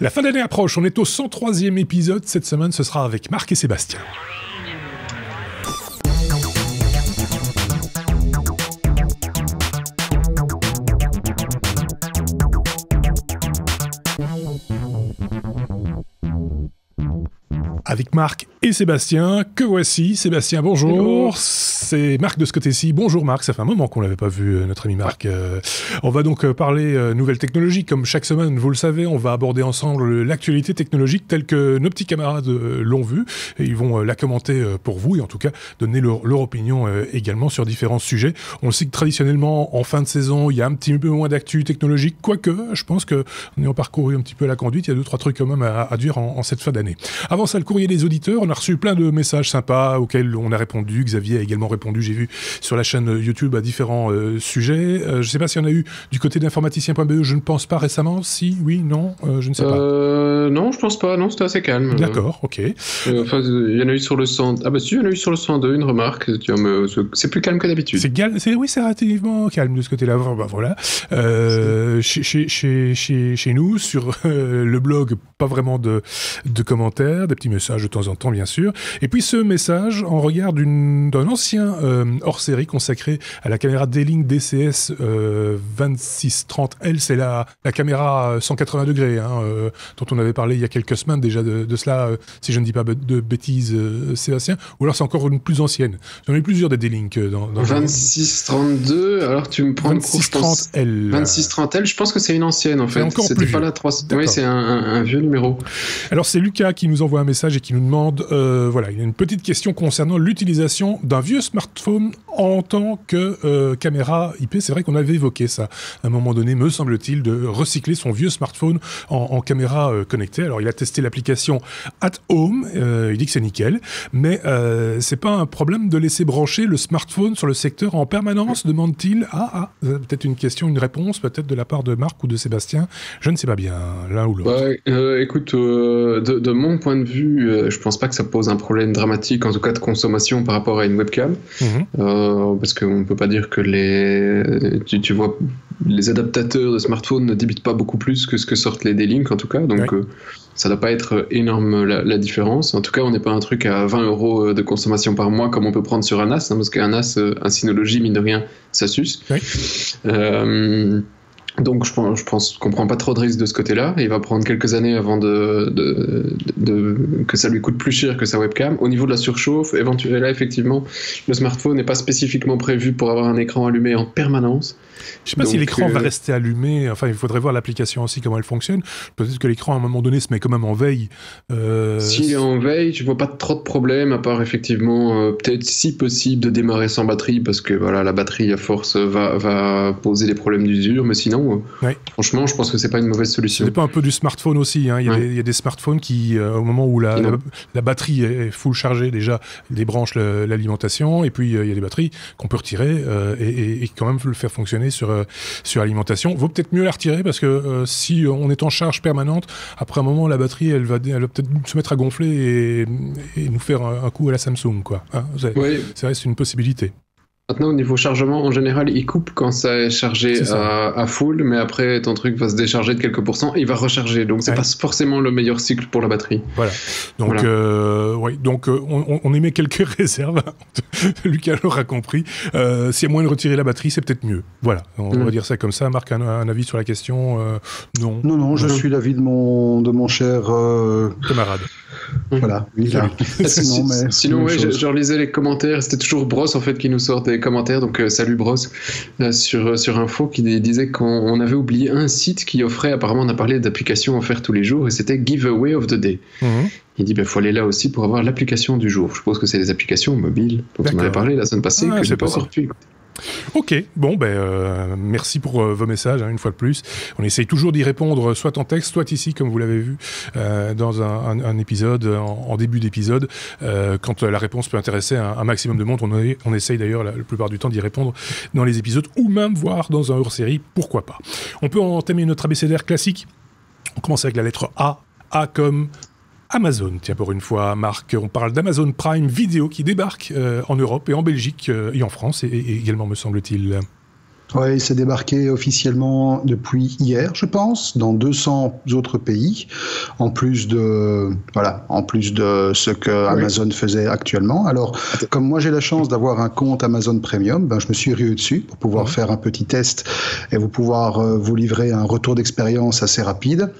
La fin d'année approche, on est au 103e épisode. Cette semaine, ce sera avec Marc et Sébastien. Avec Marc et Sébastien, que voici. Sébastien, bonjour. Hello. C'est Marc de ce côté-ci. Bonjour Marc, ça fait un moment qu'on ne l'avait pas vu, notre ami Marc. On va donc parler nouvelles technologies. Comme chaque semaine, vous le savez, on va aborder ensemble l'actualité technologique telle que nos petits camarades l'ont vue. Et ils vont la commenter pour vous et en tout cas donner leur opinion également sur différents sujets. On le sait que traditionnellement, en fin de saison, il y a un petit peu moins d'actu technologique, quoique je pense qu'en ayant parcouru un petit peu la conduite, il y a 2-3 trucs quand même à dire en cette fin d'année. Avant ça, le courrier des auditeurs, on a reçu plein de messages sympas auxquels on a répondu. Xavier a également répondu, j'ai vu sur la chaîne YouTube à différents sujets. Je ne sais pas s'il y en a eu du côté d'informaticien.be, je ne pense pas récemment. Si, oui, non, je ne sais pas. Non, je pense pas, non, c'était assez calme. D'accord, ok. Enfin, il y en a eu sur le 100. Ah bah si, il y en a eu sur le 102, une remarque. C'est plus calme que d'habitude. Oui, c'est relativement calme de ce côté-là. Bah, voilà. Chez nous, sur le blog, pas vraiment de commentaires, des petits messages de temps en temps, bien sûr. Et puis ce message en regard d'un ancien hors-série consacré à la caméra D-Link DCS 2630L. C'est la caméra 180 degrés dont on avait parlé il y a quelques semaines déjà de cela, si je ne dis pas de bêtises, Sébastien. Ou alors c'est encore une plus ancienne. J'en ai eu plusieurs des D-Link. Dans 2632, alors tu me prends 2630L. 2630L, je pense que c'est une ancienne en fait. C'était pas la 3. Oui, c'est un vieux numéro. Alors c'est Lucas qui nous envoie un message et qui nous demande, voilà, il y a une petite question concernant l'utilisation d'un vieux smartphone en tant que caméra IP. C'est vrai qu'on avait évoqué ça à un moment donné, me semble-t-il, de recycler son vieux smartphone en caméra connectée. Alors il a testé l'application At Home, il dit que c'est nickel, mais c'est pas un problème de laisser brancher le smartphone sur le secteur en permanence, demande-t-il. Peut-être une question, une réponse, peut-être de la part de Marc ou de Sébastien, je ne sais pas bien, l'un ou l'autre. Écoute, de mon point de vue, je pense pas que ça pose un problème dramatique, en tout cas de consommation par rapport à une webcam, parce qu'on peut pas dire que tu vois, les adaptateurs de smartphone ne débitent pas beaucoup plus que ce que sortent les D-Link en tout cas, donc ça doit pas être énorme la différence. En tout cas, on n'est pas un truc à 20 € de consommation par mois comme on peut prendre sur un NAS, parce qu'un NAS, un Synology, mine de rien, ça suce. Donc je pense qu'on prend pas trop de risques de ce côté-là. Il va prendre quelques années avant que ça lui coûte plus cher que sa webcam. Au niveau de la surchauffe, éventuellement, là, effectivement, le smartphone n'est pas spécifiquement prévu pour avoir un écran allumé en permanence. Je ne sais pas si l'écran va rester allumé. Enfin, il faudrait voir l'application aussi, comment elle fonctionne. Peut-être que l'écran, à un moment donné, se met quand même en veille. S'il est en veille, je vois pas trop de problème, à part effectivement, peut-être si possible de démarrer sans batterie, parce que voilà, la batterie à force va poser des problèmes d'usure, mais sinon, franchement, je pense que c'est pas une mauvaise solution. Ça dépend un peu du smartphone aussi. Il y a des smartphones qui, au moment où la batterie est full chargée, déjà, débranchent l'alimentation, et puis il y a des batteries qu'on peut retirer et quand même le faire fonctionner sur l'alimentation. Vaut peut-être mieux la retirer parce que si on est en charge permanente, après un moment, la batterie, elle va peut-être se mettre à gonfler et nous faire un coup à la Samsung, quoi. Ça reste une possibilité. Maintenant, au niveau chargement, en général, il coupe quand ça est chargé à full, mais après, ton truc va se décharger de quelques pourcents et il va recharger. Donc, c'est pas forcément le meilleur cycle pour la batterie. Voilà. Donc, on émet quelques réserves. Lucas l'aura compris. S'il y a moyen de retirer la batterie, c'est peut-être mieux. Voilà. On va dire ça comme ça. Marc, un avis sur la question? Non. Non, je suis l'avis de mon cher camarade. Voilà. Sinon, je relisais les commentaires. C'était toujours Bros en fait qui nous sort des commentaires. Donc salut Bros sur Info qui disait qu'on avait oublié un site qui offrait, apparemment on a parlé d'applications offertes tous les jours et c'était Giveaway of the Day. Il dit faut aller là aussi pour avoir l'application du jour. Je pense que c'est les applications mobiles dont on avait parlé la semaine passée que j'ai pas encore pu écouter. Ok, bon, merci pour vos messages, une fois de plus. On essaye toujours d'y répondre, soit en texte, soit ici, comme vous l'avez vu, dans un épisode, en début d'épisode. Quand la réponse peut intéresser un maximum de monde, on essaye d'ailleurs la plupart du temps d'y répondre dans les épisodes, ou même voir dans un hors-série, pourquoi pas. On peut entamer notre abécédaire classique. On commence avec la lettre A. A comme Amazon, tiens, pour une fois, Marc, on parle d'Amazon Prime Video qui débarque en Europe et en Belgique et en France, et également, me semble-t-il. Oui, c'est débarqué officiellement depuis hier, je pense, dans 200 autres pays, en plus de ce que Amazon faisait actuellement. Alors, comme moi j'ai la chance d'avoir un compte Amazon Premium, je me suis rué dessus pour pouvoir faire un petit test et vous livrer un retour d'expérience assez rapide.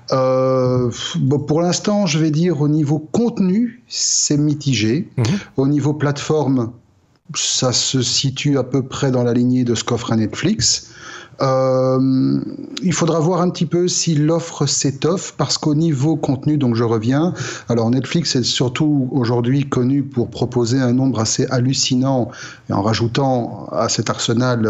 Pour l'instant, je vais dire au niveau contenu, c'est mitigé. Au niveau plateforme, ça se situe à peu près dans la lignée de ce qu'offre Netflix. Il faudra voir un petit peu si l'offre s'étoffe, parce qu'au niveau contenu, donc je reviens, alors Netflix est surtout aujourd'hui connu pour proposer un nombre assez hallucinant, et en rajoutant à cet arsenal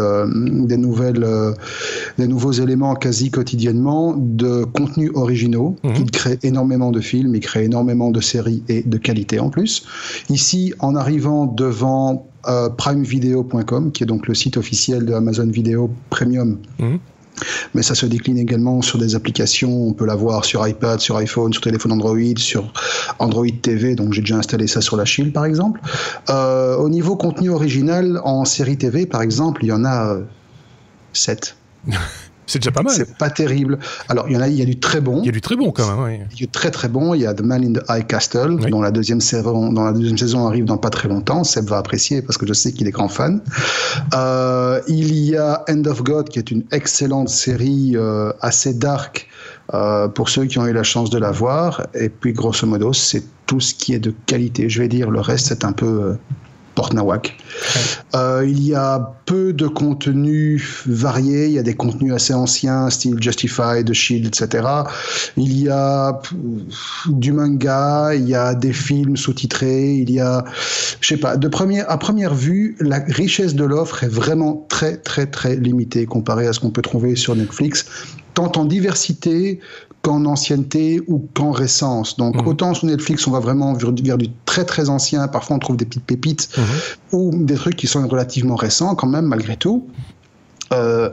des nouveaux éléments quasi quotidiennement de contenus originaux. Il crée énormément de films, il crée énormément de séries et de qualité en plus. Ici, en arrivant devant primevideo.com, qui est donc le site officiel de Amazon Video Premium. Mais ça se décline également sur des applications. On peut l'avoir sur iPad, sur iPhone, sur téléphone Android, sur Android TV. Donc j'ai déjà installé ça sur la Shield, par exemple. Au niveau contenu original, en série TV, par exemple, il y en a 7. C'est déjà pas mal. C'est pas terrible. Alors, il y a du très bon. Il y a du très bon quand même, oui. Il y a du très très bon. Il y a The Man in the High Castle, dont la deuxième saison arrive dans pas très longtemps. Seb va apprécier parce que je sais qu'il est grand fan. Il y a End of God, qui est une excellente série assez dark pour ceux qui ont eu la chance de la voir. Et puis, grosso modo, c'est tout ce qui est de qualité. Je vais dire, le reste, c'est un peu... Porte-Nawak. Il y a peu de contenus variés, il y a des contenus assez anciens, style Justified, The Shield, etc. Il y a du manga, il y a des films sous-titrés, il y a, je sais pas, à première vue, la richesse de l'offre est vraiment très, très, très limitée comparée à ce qu'on peut trouver sur Netflix, tant en diversité qu'en ancienneté ou qu'en récence. Donc, autant sur Netflix, on va vraiment vers du très très ancien, parfois on trouve des petites pépites, ou des trucs qui sont relativement récents quand même, malgré tout.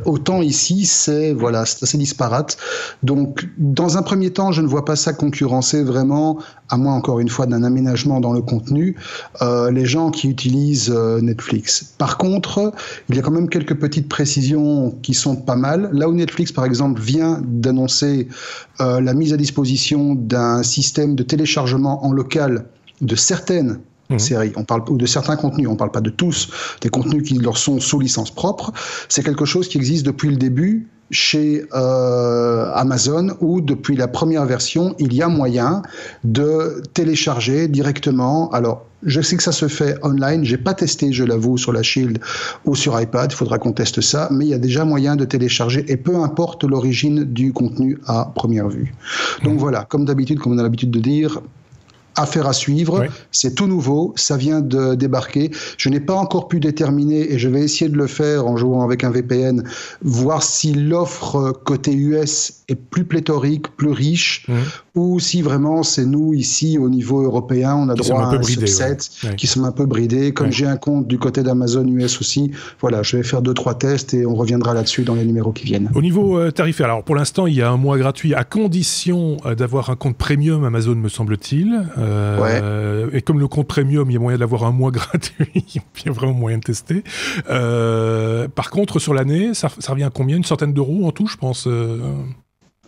Autant ici, c'est assez disparate. Donc, dans un premier temps, je ne vois pas ça concurrencer vraiment, à moins encore une fois d'un aménagement dans le contenu, les gens qui utilisent Netflix. Par contre, il y a quand même quelques petites précisions qui sont pas mal. Là où Netflix, par exemple, vient d'annoncer la mise à disposition d'un système de téléchargement en local de certaines séries, ou de certains contenus, on ne parle pas de tous, des contenus qui leur sont sous licence propre, c'est quelque chose qui existe depuis le début chez Amazon, où depuis la première version, il y a moyen de télécharger directement. Alors, je sais que ça se fait online, j'ai pas testé, je l'avoue, sur la Shield ou sur iPad, il faudra qu'on teste ça, mais il y a déjà moyen de télécharger, et peu importe l'origine du contenu à première vue. Donc voilà, comme d'habitude, comme on a l'habitude de dire, affaire à suivre, c'est tout nouveau, ça vient de débarquer. Je n'ai pas encore pu déterminer, et je vais essayer de le faire en jouant avec un VPN, voir si l'offre côté US est plus pléthorique, plus riche, ou si vraiment c'est nous ici au niveau européen, on a droit à un subset qui sont un peu bridés. Comme j'ai un compte du côté d'Amazon US aussi, voilà, je vais faire 2-3 tests et on reviendra là-dessus dans les numéros qui viennent. Au niveau tarifaire, alors pour l'instant il y a un mois gratuit à condition d'avoir un compte premium Amazon, me semble-t-il. Et comme le compte premium, il y a moyen d'avoir un mois gratuit, il y a vraiment moyen de tester. Par contre, sur l'année, ça revient à combien? Une centaine d'euros en tout, je pense.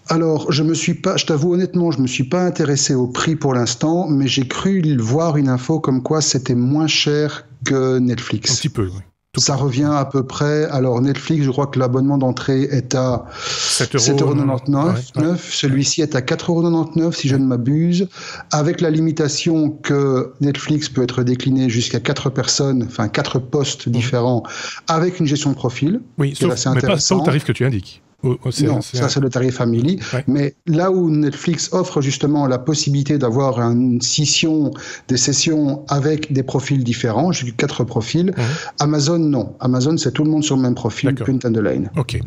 Alors, je t'avoue honnêtement, je ne me suis pas intéressé au prix pour l'instant, mais j'ai cru voir une info comme quoi c'était moins cher que Netflix. Un petit peu, oui. Ça revient à peu près. Alors, Netflix, je crois que l'abonnement d'entrée est à 7,99 €. Celui-ci est à 4,99 € si je ne m'abuse, avec la limitation que Netflix peut être décliné jusqu'à 4 personnes, enfin 4 postes différents, avec une gestion de profil. Oui, sauf, mais pas au tarif que tu indiques. Non, ça c'est le tarif family. Mais là où Netflix offre justement la possibilité d'avoir une scission, des sessions avec des profils différents, j'ai eu 4 profils. Amazon, non. Amazon, c'est tout le monde sur le même profil, print and line. Ok.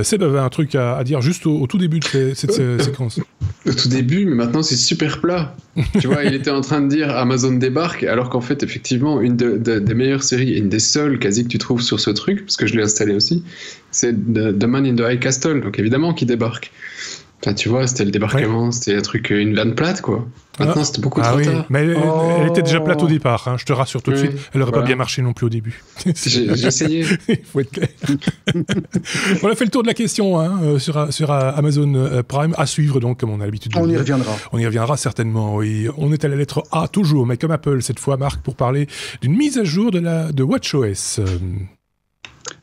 Seb avait un truc à dire juste au tout début de cette séquence. Au tout début, mais maintenant c'est super plat. Tu vois, il était en train de dire Amazon débarque, alors qu'en fait, effectivement, une des meilleures séries, et une des seules quasi que tu trouves sur ce truc, parce que je l'ai installé aussi, c'est The Man in the High Castle, donc évidemment qui débarque. Là, tu vois, c'était le débarquement, c'était un truc, une vanne plate, quoi. Maintenant, c'était beaucoup trop tard. Mais elle était déjà plate au départ, hein, je te rassure tout de suite. Elle n'aurait pas bien marché non plus au début. J'ai essayé. Il faut être clair. On a fait le tour de la question sur Amazon Prime, à suivre donc, comme on a l'habitude de dire. On y reviendra. On y reviendra certainement, oui. On est à la lettre A toujours, mais comme Apple cette fois, Marc, pour parler d'une mise à jour de WatchOS.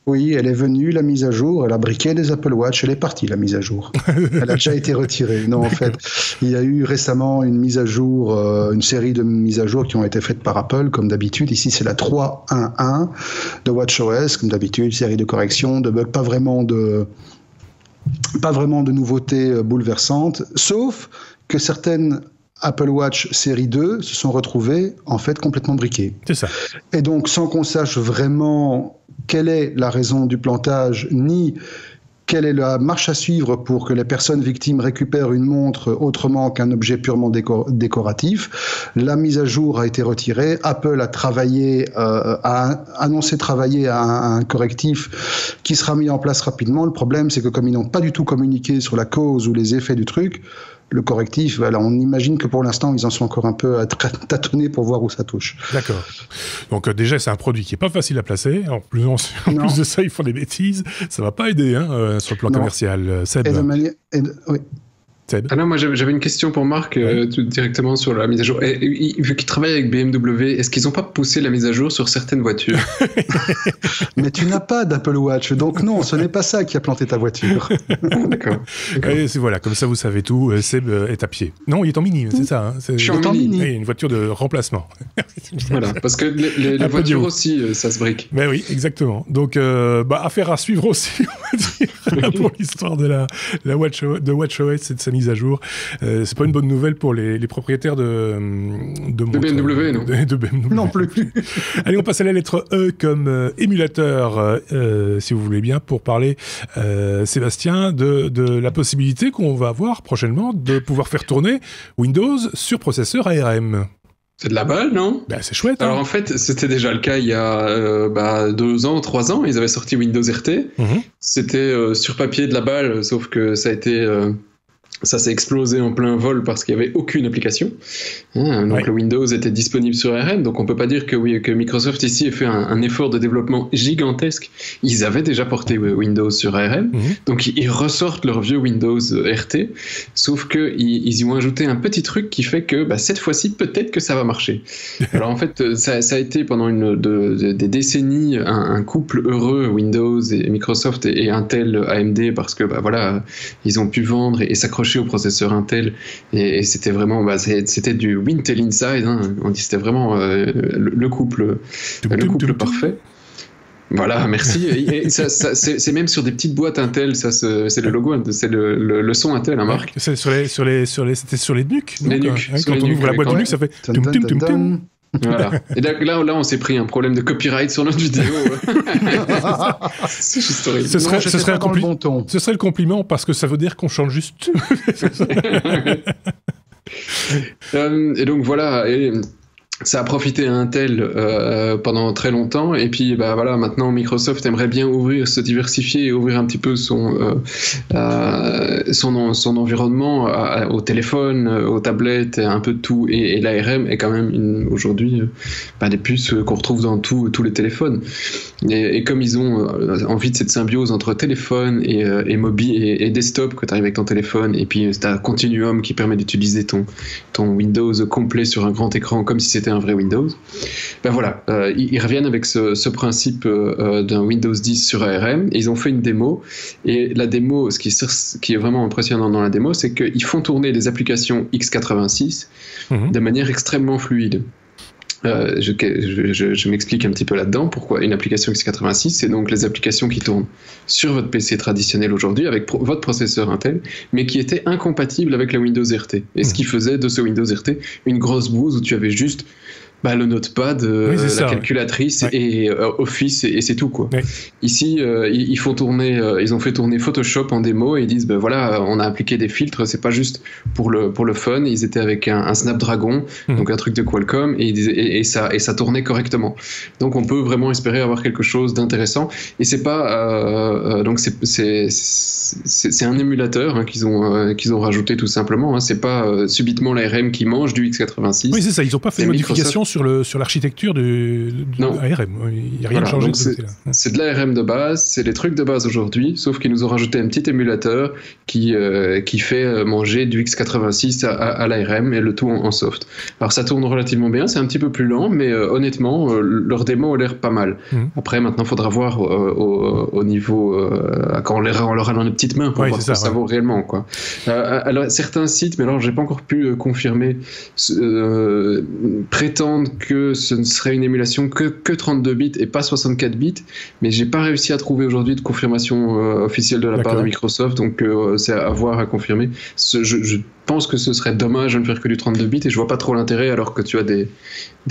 Oui, elle est venue, la mise à jour, elle a briqué des Apple Watch, elle est partie, la mise à jour. Elle a déjà été retirée. Non, en fait, il y a eu récemment une mise à jour, une série de mises à jour qui ont été faites par Apple, comme d'habitude. Ici, c'est la 3.1.1 de WatchOS, comme d'habitude, série de corrections, de bugs, pas vraiment de nouveautés bouleversantes, sauf que certaines Apple Watch série 2 se sont retrouvées en fait complètement briquées. C'est ça. Et donc sans qu'on sache vraiment quelle est la raison du plantage, ni quelle est la marche à suivre pour que les personnes victimes récupèrent une montre autrement qu'un objet purement décoratif, la mise à jour a été retirée. Apple a annoncé travailler à un correctif qui sera mis en place rapidement. Le problème, c'est que comme ils n'ont pas du tout communiqué sur la cause ou les effets du truc, le correctif, voilà, on imagine que pour l'instant, ils en sont encore un peu à tâtonner pour voir où ça touche. D'accord. Donc déjà, c'est un produit qui n'est pas facile à placer. En plus de ça, ils font des bêtises. Ça ne va pas aider sur le plan commercial. Seb. Oui. Ah non, moi j'avais une question pour Marc directement sur la mise à jour. Vu qu'ils travaillent avec BMW, est-ce qu'ils n'ont pas poussé la mise à jour sur certaines voitures? Mais tu n'as pas d'Apple Watch, donc non, ce n'est pas ça qui a planté ta voiture. D'accord. Et voilà, comme ça vous savez tout. Seb est à pied. Non, il est en mini, c'est ça. Hein, je suis en mini. Oui, une voiture de remplacement. Voilà, parce que les voitures aussi, ça se brique. Ben oui, exactement. Donc, affaire à suivre aussi, on va dire, pour l'histoire de WatchOS et de sa mise à jour. C'est pas une bonne nouvelle pour les propriétaires de BMW, non. De BMW. Non plus. Allez, on passe à la lettre E comme émulateur, si vous voulez bien, pour parler, Sébastien, de la possibilité qu'on va avoir prochainement de pouvoir faire tourner Windows sur processeur ARM. C'est de la balle, non? Ben, c'est chouette. Alors en fait, c'était déjà le cas il y a 2 ans, 3 ans. Ils avaient sorti Windows RT. C'était sur papier de la balle, sauf que ça a été... ça s'est explosé en plein vol parce qu'il n'y avait aucune application. Donc le Windows était disponible sur ARM, donc on ne peut pas dire que Microsoft ici ait fait un effort de développement gigantesque. Ils avaient déjà porté Windows sur ARM, donc ils ressortent leur vieux Windows RT, sauf qu'ils y ont ajouté un petit truc qui fait que cette fois-ci, peut-être que ça va marcher. Alors en fait, ça a été pendant des décennies un couple heureux, Windows et Microsoft et Intel AMD, parce que ils ont pu vendre et s'accrocher au processeur Intel, et c'était vraiment c'était du Intel Inside, on dit c'était vraiment le couple parfait. Voilà, merci. Et c'est même sur des petites boîtes Intel, c'est le logo, c'est le son Intel, Marc. C'est c'était sur les NUC. Les NUC. Quand on ouvre la boîte de NUC, ça fait tum. Voilà. Et là, on s'est pris un problème de copyright sur notre vidéo. C'est juste horrible. Ce serait le compliment, parce que ça veut dire qu'on chante juste. Et donc voilà. Et ça a profité à Intel pendant très longtemps, et puis maintenant Microsoft aimerait bien se diversifier et ouvrir un petit peu son environnement au téléphone, aux tablettes, un peu de tout, et l'ARM est quand même aujourd'hui des puces qu'on retrouve dans tous les téléphones, et comme ils ont envie de cette symbiose entre téléphone et mobile et desktop, que tu arrives avec ton téléphone, et puis tu as Continuum qui permet d'utiliser ton Windows complet sur un grand écran comme si c'était un vrai Windows. Ils reviennent avec ce principe d'un Windows 10 sur ARM, et ils ont fait une démo, et la démo, ce qui est vraiment impressionnant dans la démo, c'est qu'ils font tourner les applications x86 de manière extrêmement fluide. Je m'explique un petit peu là-dedans. Pourquoi une application x86? C'est donc les applications qui tournent sur votre PC traditionnel aujourd'hui avec votre processeur Intel, mais qui étaient incompatibles avec la Windows RT. Et ce qui faisait de ce Windows RT une grosse bouse où tu avais juste le notepad, la calculatrice et Office et c'est tout quoi. Oui. Ici, ils ont fait tourner Photoshop en démo et ils disent voilà, on a appliqué des filtres, c'est pas juste pour le fun. Ils étaient avec un Snapdragon, donc un truc de Qualcomm et ça tournait correctement. Donc on peut vraiment espérer avoir quelque chose d'intéressant et c'est pas donc c'est un émulateur qu'ils ont rajouté tout simplement. C'est pas subitement l'ARM qui mange du x86. Oui, c'est ça. Ils n'ont pas fait de modification sur l'architecture de ARM. Il n'y a rien de changé de ce côté-là. C'est de l'ARM de base, c'est les trucs de base aujourd'hui, sauf qu'ils nous ont rajouté un petit émulateur qui fait manger du x86 à l'ARM et le tout en soft. Alors ça tourne relativement bien, c'est un petit peu plus lent, mais honnêtement, leur démo a l'air pas mal. Après, maintenant, il faudra voir au niveau quand on leur a dans les petites mains pour voir ce que ça vaut réellement, quoi. Alors certains sites, mais alors j'ai pas encore pu confirmer, prétendent que ce ne serait une émulation que 32 bits et pas 64 bits, mais j'ai pas réussi à trouver aujourd'hui de confirmation officielle de la part de Microsoft, donc c'est à voir, à confirmer. Je pense que ce serait dommage de ne faire que du 32 bits et je vois pas trop l'intérêt alors que tu as des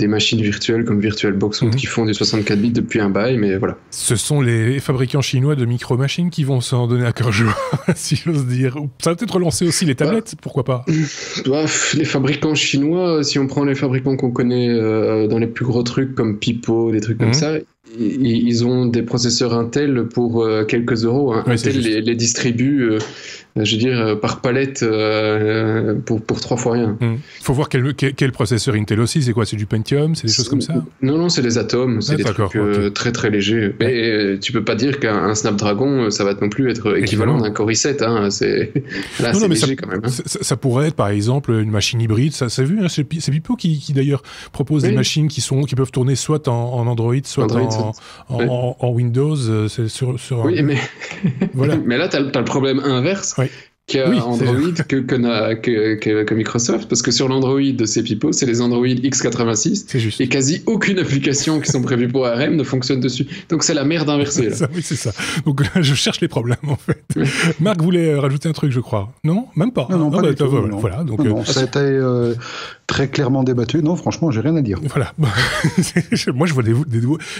machines virtuelles comme VirtualBox qui font du 64 bits depuis un bail, mais voilà. Ce sont les fabricants chinois de micro-machines qui vont s'en donner à cœur joie, si j'ose dire. Ça va peut-être relancer aussi les tablettes, pourquoi pas. Les fabricants chinois, si on prend les fabricants qu'on connaît dans les plus gros trucs comme Pipo, des trucs comme ça, ils ont des processeurs Intel pour quelques euros. Intel les distribue, je veux dire, par palette pour 3 fois rien. Il faut voir quel processeur Intel aussi. C'est quoi? C'est du Pentium? C'est des choses comme ça? Non, c'est des Atom. C'est des trucs très très légers. Mais tu peux pas dire qu'un Snapdragon, ça va non plus être équivalent d'un Core i7. C'est léger quand même. Ça pourrait être par exemple une machine hybride. Ça s'est vu, c'est Pipo qui d'ailleurs propose des machines qui peuvent tourner soit en Android, soit en Windows. Oui, mais voilà. Mais là, t'as le problème inverse. Qu'à Android que Microsoft, parce que sur l'Android de ces Pipo, c'est les Android x86 et quasi aucune application qui sont prévues pour ARM ne fonctionne dessus. Donc c'est la merde inversée. Là. Oui, c'est ça. Donc là, je cherche les problèmes en fait. Marc voulait rajouter un truc, je crois. Non, même pas. Non, pas du tout. Voilà. Donc ça a été très clairement débattu. Non, franchement, j'ai rien à dire. Voilà. Moi, je vois des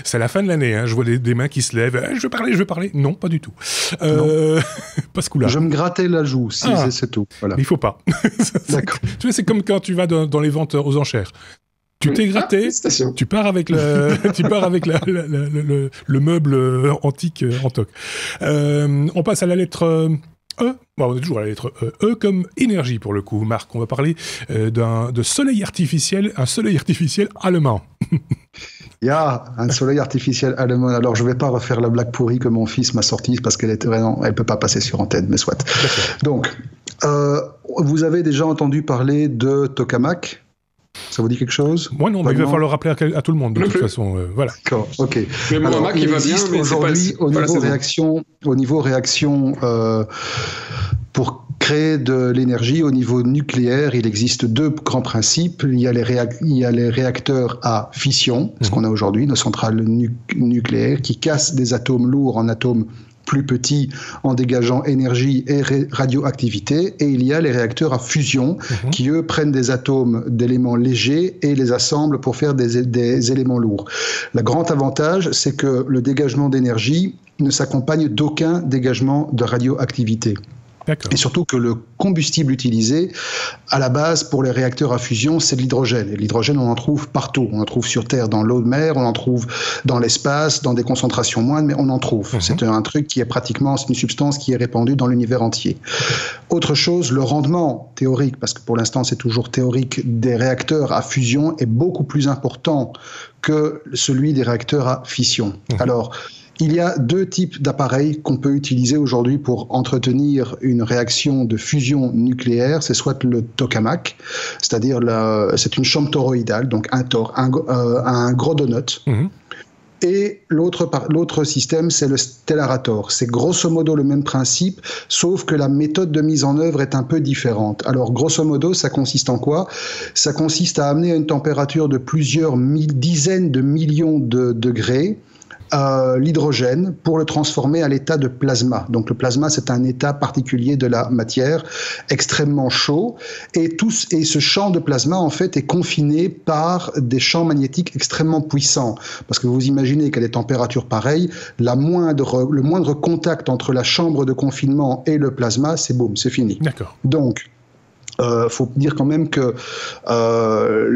c'est la fin de l'année. Je vois des mains qui se lèvent. Je veux parler. Non, pas du tout. Pas ce coup-là. Je me grattais la joue. C'est tout. Voilà. Mais il faut pas. D'accord. Tu vois, c'est comme quand tu vas dans les ventes aux enchères. Tu t'es gratté, tu pars avec le meuble antique en toc. On passe à la lettre E. Bon, on est toujours à la lettre E. E comme énergie pour le coup. Marc, on va parler de soleil artificiel, un soleil artificiel allemand. Il y a un soleil artificiel allemand. Alors, je ne vais pas refaire la blague pourrie que mon fils m'a sortie parce qu'elle ne peut pas passer sur antenne, mais soit. Donc, vous avez déjà entendu parler de tokamak? Ça vous dit quelque chose? Moi non, mais il va falloir le rappeler à tout le monde de toute façon. Voilà. D'accord, ok. Mais mon Mac, il va bien, mais aujourd'hui, au niveau réaction, pour créer de l'énergie au niveau nucléaire, il existe 2 grands principes. Il y a les réacteurs à fission, ce qu'on a aujourd'hui, nos centrales nucléaires, qui cassent des atomes lourds en atomes plus petits en dégageant énergie et radioactivité, et il y a les réacteurs à fusion qui, eux, prennent des atomes d'éléments légers et les assemblent pour faire des éléments lourds. Le grand avantage, c'est que le dégagement d'énergie ne s'accompagne d'aucun dégagement de radioactivité. Et surtout que le combustible utilisé, à la base, pour les réacteurs à fusion, c'est de l'hydrogène. Et l'hydrogène, on en trouve partout. On en trouve sur Terre, dans l'eau de mer, on en trouve dans l'espace, dans des concentrations moindres, mais on en trouve. C'est un truc qui est pratiquement, c'est une substance qui est répandue dans l'univers entier. Autre chose, le rendement théorique, parce que pour l'instant, c'est toujours théorique, des réacteurs à fusion est beaucoup plus important que celui des réacteurs à fission. Alors, il y a 2 types d'appareils qu'on peut utiliser aujourd'hui pour entretenir une réaction de fusion nucléaire. C'est soit le tokamak, c'est-à-dire c'est une chambre toroïdale, donc un gros donut. Et l'autre système, c'est le stellarator. C'est grosso modo le même principe, sauf que la méthode de mise en œuvre est un peu différente. Alors, grosso modo, ça consiste en quoi? Ça consiste à amener à une température de plusieurs dizaines de millions de degrés l'hydrogène pour le transformer à l'état de plasma. Donc le plasma, c'est un état particulier de la matière extrêmement chaud, et ce champ de plasma en fait est confiné par des champs magnétiques extrêmement puissants. Parce que vous imaginez qu'à des températures pareilles, le moindre contact entre la chambre de confinement et le plasma, c'est boum, c'est fini. D'accord. Donc faut dire quand même que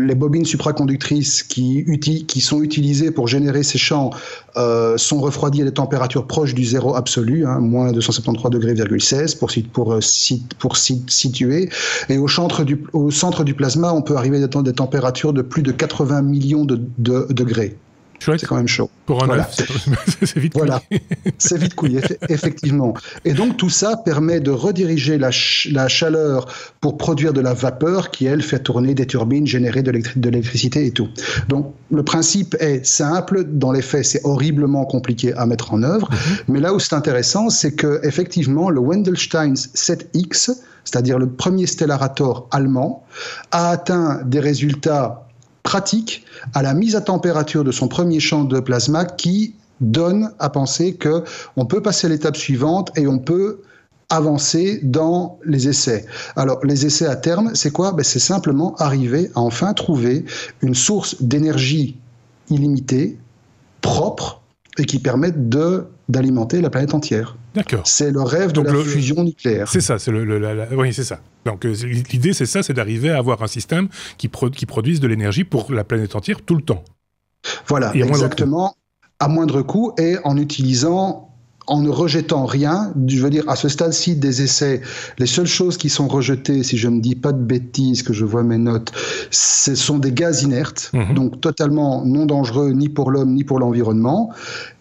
les bobines supraconductrices qui sont utilisées pour générer ces champs sont refroidies à des températures proches du zéro absolu, moins 273 degrés 16 pour situer. Et au centre du plasma, on peut arriver à des températures de plus de 80 millions de degrés. Chouette. C'est quand même chaud. Pour un œuf, c'est vite couillé. Voilà, c'est vite couillé, effectivement. Et donc tout ça permet de rediriger la chaleur pour produire de la vapeur qui, elle, fait tourner des turbines, générer de l'électricité et tout. Donc le principe est simple, dans les faits c'est horriblement compliqué à mettre en œuvre, mais là où c'est intéressant, c'est que effectivement le Wendelstein 7X, c'est-à-dire le premier stellarator allemand, a atteint des résultats pratique à la mise à température de son premier champ de plasma qui donne à penser qu'on peut passer à l'étape suivante et on peut avancer dans les essais. Alors, les essais à terme, c'est quoi ? C'est simplement arriver à enfin trouver une source d'énergie illimitée, propre, et qui permette d'alimenter la planète entière. D'accord. C'est le rêve de la fusion nucléaire. C'est ça, oui, c'est ça. Donc l'idée, c'est ça, c'est d'arriver à avoir un système qui produise de l'énergie pour la planète entière tout le temps. Voilà, exactement, à moindre coût et en ne rejetant rien. Je veux dire, à ce stade-ci des essais, les seules choses qui sont rejetées, si je ne dis pas de bêtises, que je vois mes notes, ce sont des gaz inertes, donc totalement non dangereux ni pour l'homme ni pour l'environnement.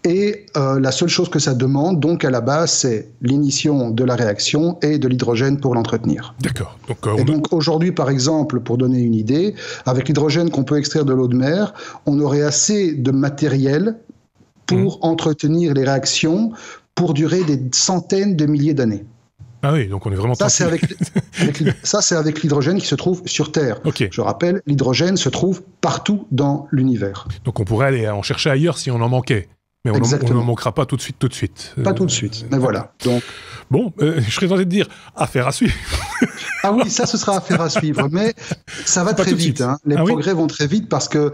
Et la seule chose que ça demande, donc à la base, c'est l'initiation de la réaction et de l'hydrogène pour l'entretenir. D'accord. Donc aujourd'hui, par exemple, pour donner une idée, avec l'hydrogène qu'on peut extraire de l'eau de mer, on aurait assez de matériel pour entretenir les réactions pour durer des centaines de milliers d'années. Ah oui, donc on est vraiment... Ça, c'est avec l'hydrogène qui se trouve sur Terre. Okay. Je rappelle, l'hydrogène se trouve partout dans l'univers. Donc on pourrait aller en chercher ailleurs si on en manquait. Mais on n'en manquera pas tout de suite. Pas tout de suite, mais voilà. Donc... Bon, je serais tenté de dire, affaire à suivre. Ah oui, ça, ce sera affaire à suivre, mais ça va très vite. Les progrès vont très vite parce que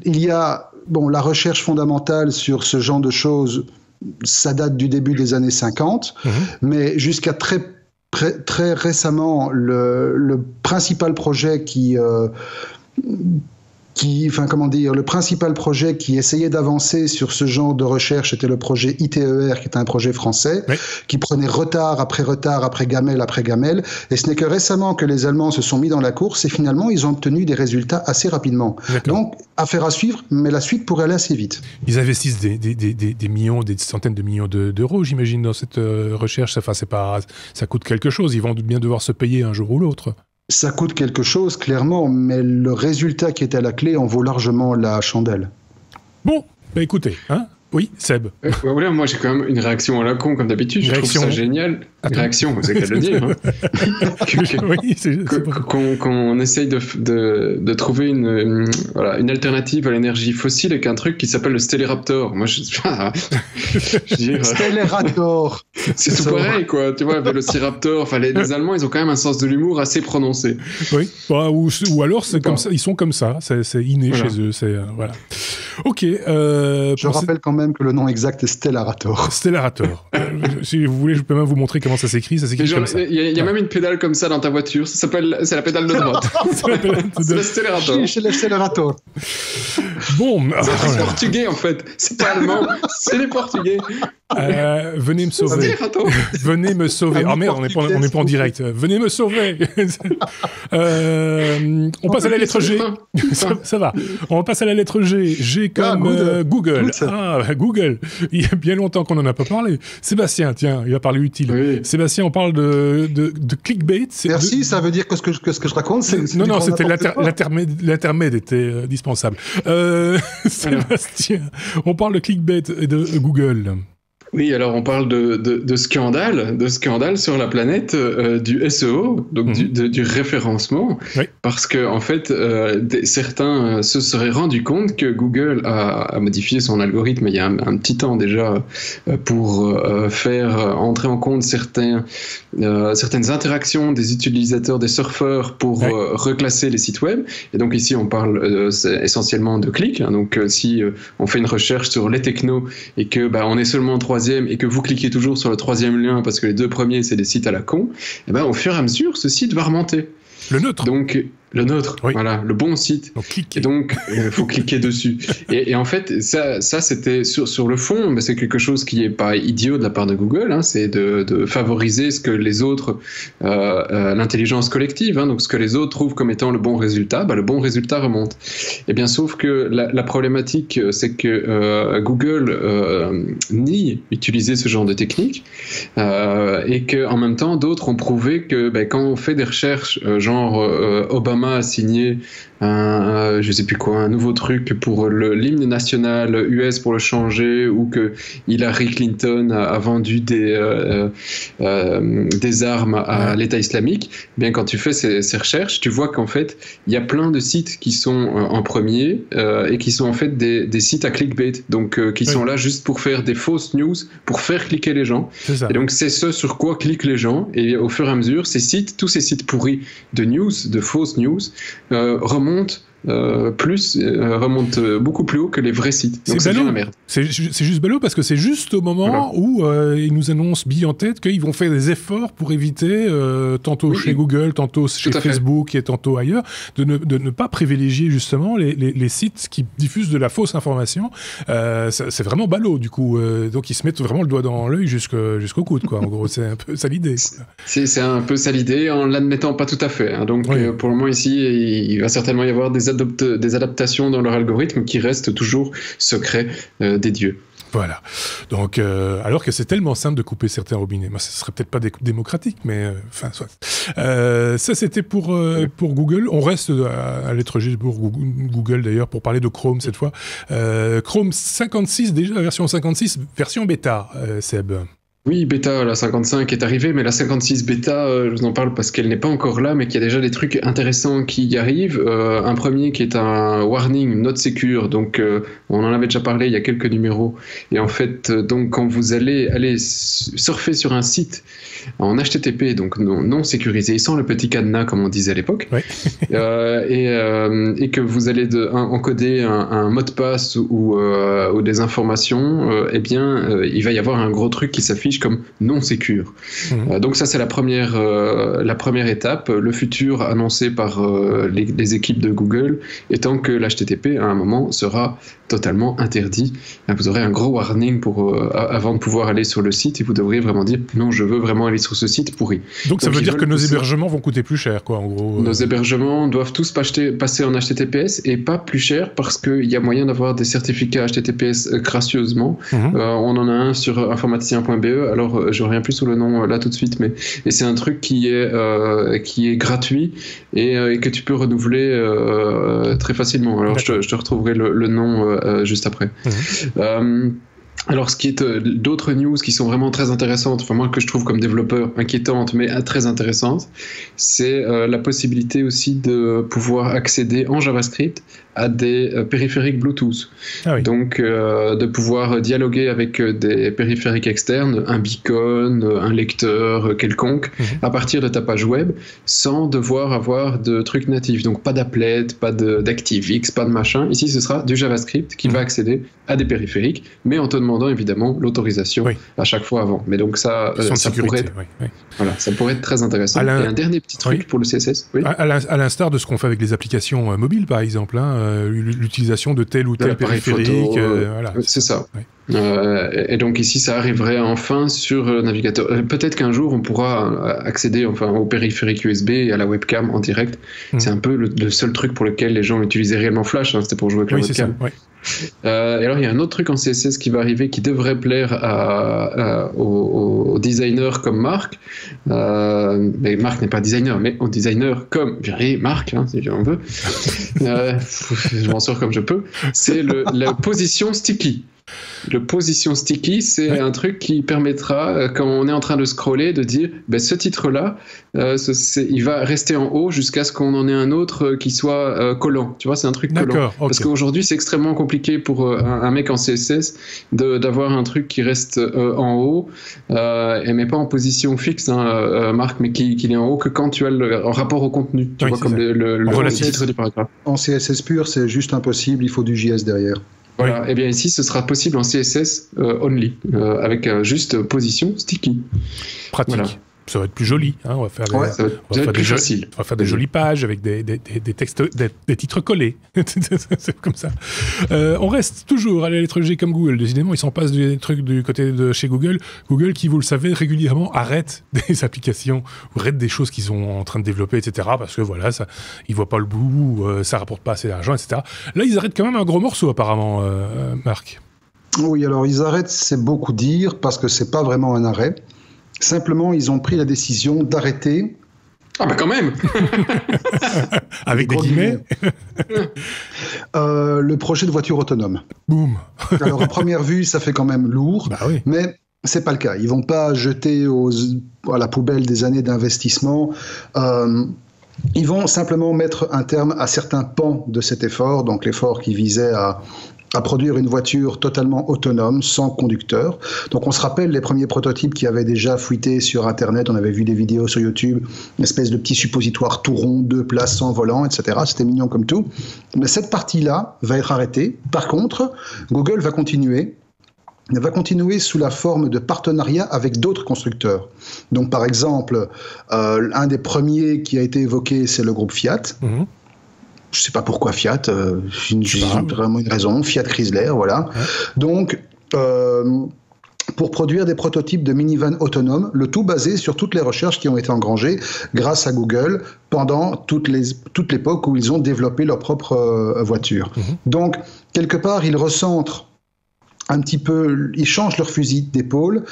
il y a... la recherche fondamentale sur ce genre de choses, ça date du début des années 50, mais jusqu'à très récemment, le principal projet le principal projet qui essayait d'avancer sur ce genre de recherche était le projet ITER, qui est un projet français, qui prenait retard après gamelle après gamelle, et ce n'est que récemment que les Allemands se sont mis dans la course, et finalement ils ont obtenu des résultats assez rapidement. Donc, affaire à suivre, mais la suite pourrait aller assez vite. Ils investissent des millions, des centaines de millions d'euros, j'imagine, dans cette recherche. Enfin, ça coûte quelque chose, ils vont bien devoir se payer un jour ou l'autre. Ça coûte quelque chose, clairement, mais le résultat qui est à la clé en vaut largement la chandelle. Bon, écoutez, oui, Seb. Moi, j'ai quand même une réaction à la con, comme d'habitude. Je trouve ça génial. Une réaction, c'est qu'à le dire. Qu'on essaye de trouver une alternative à l'énergie fossile avec un truc qui s'appelle le Stellarator. Moi, Stellarator. C'est tout pareil, quoi. Tu vois, Velociraptor. Enfin, les Allemands, ils ont quand même un sens de l'humour assez prononcé. Oui. Ou alors, c'est comme ça. Ils sont comme ça. C'est inné chez eux. Voilà. Ok. Je rappelle quand même que le nom exact est Stellarator. Stellarator. Si vous voulez, je peux même vous montrer comment ça s'écrit. Ça s'écrit comme ça. Il y a même une pédale comme ça dans ta voiture. C'est la pédale de droite. C'est le Stellarator. C'est le Stellarator. Bon. C'est portugais, en fait. C'est pas allemand. C'est les Portugais. Venez me sauver. Venez me sauver. Oh merde, on n'est pas en direct. Venez me sauver. On passe à la lettre G. Ça va. On passe à la lettre G. G comme Google. Google. Il y a bien longtemps qu'on n'en a pas parlé. Sébastien, tiens, il va parler utile. Oui. Sébastien, on parle de clickbait. Merci, ça veut dire que ce que je raconte, c'est... Non, c'était l'intermède était dispensable. Sébastien, on parle de clickbait et de Google. Oui, alors on parle de scandale sur la planète du SEO, donc du référencement, parce que en fait, certains se seraient rendus compte que Google a modifié son algorithme il y a un petit temps déjà pour faire entrer en compte certaines interactions des utilisateurs, des surfeurs pour reclasser les sites web. Et donc ici, on parle essentiellement de clics. Hein, donc si on fait une recherche sur les technos et que on est seulement en troisième et que vous cliquez toujours sur le troisième lien parce que les deux premiers c'est des sites à la con, et au fur et à mesure ce site va remonter. Le nôtre. Donc le nôtre, voilà, le bon site. Et donc il faut cliquer dessus. Et en fait ça c'était sur le fond, c'est quelque chose qui est pas idiot de la part de Google, hein, c'est de favoriser ce que les autres, l'intelligence collective, hein, donc ce que les autres trouvent comme étant le bon résultat, le bon résultat remonte. Et bien sauf que la problématique c'est que Google nie utiliser ce genre de technique et que en même temps d'autres ont prouvé que quand on fait des recherches genre Obama a signé je sais plus quoi, un nouveau truc pour l'hymne national US pour le changer, ou que Hillary Clinton a vendu des armes à l'État islamique. Bien quand tu fais ces recherches, tu vois qu'en fait il y a plein de sites qui sont en premier et qui sont en fait des sites à clickbait, donc qui sont là juste pour faire des fausses news, pour faire cliquer les gens. Et donc c'est ce sur quoi cliquent les gens, et au fur et à mesure tous ces sites pourris de news, de fausses news remontent beaucoup plus haut que les vrais sites. Donc c'est la merde. C'est juste ballot parce que c'est juste au moment où ils nous annoncent bille en tête qu'ils vont faire des efforts pour éviter, tantôt chez Google, tantôt chez Facebook et tantôt ailleurs, de ne pas privilégier justement les sites qui diffusent de la fausse information. C'est vraiment ballot du coup. Donc ils se mettent vraiment le doigt dans l'œil jusqu'au coude, quoi. En gros, c'est un peu ça l'idée. C'est un peu ça l'idée, en l'admettant pas tout à fait. Hein. Donc pour le moment ici, il va certainement y avoir des adaptations dans leur algorithme qui restent toujours secrets des dieux. Voilà. Donc, alors que c'est tellement simple de couper certains robinets. Moi, ce serait peut-être pas démocratique, mais soit. Ça, c'était pour Google. On reste à lettre G pour Google, d'ailleurs, pour parler de Chrome cette fois. Chrome 56, déjà, version 56, version bêta, Seb. Oui, bêta, la 55 est arrivée, mais la 56 bêta, je vous en parle parce qu'elle n'est pas encore là, mais qu'il y a déjà des trucs intéressants qui y arrivent. Un premier qui est un warning not secure, donc on en avait déjà parlé il y a quelques numéros. Et en fait, donc quand vous allez surfer sur un site en HTTP, donc non sécurisé, sans le petit cadenas comme on disait à l'époque, et que vous allez encoder un mot de passe ou des informations, il va y avoir un gros truc qui s'affiche comme non sécure. Donc ça c'est la première étape. Le futur annoncé par les équipes de Google étant que l'HTTP à un moment sera totalement interdit. Vous aurez un gros warning avant de pouvoir aller sur le site, et vous devriez vraiment dire non, je veux vraiment aller sur ce site pourri. Donc ça veut dire que nos hébergements vont coûter plus cher, quoi, en gros. Nos hébergements doivent tous passer en HTTPS, et pas plus cher parce qu'il y a moyen d'avoir des certificats HTTPS gracieusement. On en a un sur informaticien.be, alors je reviens plus sur le nom là tout de suite, mais c'est un truc qui est gratuit et que tu peux renouveler très facilement. Alors je te retrouverai le nom juste après. Alors, ce qui est d'autres news qui sont vraiment très intéressantes, enfin moi que je trouve comme développeur inquiétantes mais très intéressantes, c'est la possibilité aussi de pouvoir accéder en JavaScript à des périphériques Bluetooth. Donc de pouvoir dialoguer avec des périphériques externes, un beacon, un lecteur quelconque, à partir de ta page web, sans devoir avoir de trucs natifs. Donc pas d'applet, pas d'ActiveX, pas de machin. Ici ce sera du JavaScript qui va accéder à des périphériques, mais en te demandant évidemment l'autorisation à chaque fois avant. Mais donc ça pourrait être, voilà, ça pourrait être très intéressant. Et un dernier petit truc pour le CSS. À l'instar de ce qu'on fait avec les applications mobiles par exemple, l'utilisation de tel ou tel périphérique. C'est ça. Et donc ici ça arriverait enfin sur le navigateur. Peut-être qu'un jour on pourra accéder au périphérique USB et à la webcam en direct. C'est un peu le seul truc pour lequel les gens utilisaient réellement Flash, c'était pour jouer avec la webcam. Et alors il y a un autre truc en CSS qui va arriver qui devrait plaire aux designers comme Marc, mais Marc n'est pas designer, mais aux designers comme Marc, si on veut, je m'en sors comme je peux, c'est la position sticky. Le position sticky, c'est un truc qui permettra, quand on est en train de scroller, de dire ce titre-là, il va rester en haut jusqu'à ce qu'on en ait un autre qui soit collant. Tu vois, c'est un truc collant. Okay. Parce qu'aujourd'hui, c'est extrêmement compliqué pour un mec en CSS d'avoir un truc qui reste en haut, mais pas en position fixe, Marc, mais qu'il est en haut que quand tu as le rapport au contenu. Tu vois, comme le titre du paragraphe. En CSS pur, c'est juste impossible, il faut du JS derrière. Voilà, et bien ici, ce sera possible en CSS only, avec juste position sticky. Pratique. Voilà. Ça va être plus joli. On va faire des jolies pages avec des textes, des titres collés. C'est comme ça. On reste toujours à la lettre G comme Google. Décidément, ils s'en passent des trucs du côté de chez Google. Google qui, vous le savez, régulièrement arrête des applications, arrête des choses qu'ils sont en train de développer, etc. Parce que voilà, ils voient pas le bout, ça rapporte pas assez d'argent, etc. Là, ils arrêtent quand même un gros morceau, apparemment, Marc. Oui, alors ils arrêtent, c'est beaucoup dire, parce que c'est pas vraiment un arrêt. Simplement, ils ont pris la décision d'arrêter. Ah bah quand même. Avec des guillemets. Le projet de voiture autonome. Boum. Alors à première vue, ça fait quand même lourd, mais c'est pas le cas. Ils vont pas jeter à la poubelle des années d'investissement. Ils vont simplement mettre un terme à certains pans de cet effort, donc l'effort qui visait à produire une voiture totalement autonome, sans conducteur. Donc on se rappelle les premiers prototypes qui avaient déjà fuité sur Internet, on avait vu des vidéos sur YouTube, une espèce de petit suppositoire tout rond, 2 places sans volant, etc. C'était mignon comme tout. Mais cette partie-là va être arrêtée. Par contre, Google va continuer sous la forme de partenariat avec d'autres constructeurs. Donc par exemple, un des premiers qui a été évoqué, c'est le groupe Fiat. Mmh. Je ne sais pas pourquoi Fiat, j'ai vraiment une raison, Fiat Chrysler, voilà. Ouais. Donc, pour produire des prototypes de minivan autonomes, le tout basé sur toutes les recherches qui ont été engrangées grâce à Google pendant toute l'époque où ils ont développé leur propre voiture. Mmh. Donc, quelque part, ils recentrent un petit peu, ils changent leur fusil d'épaule,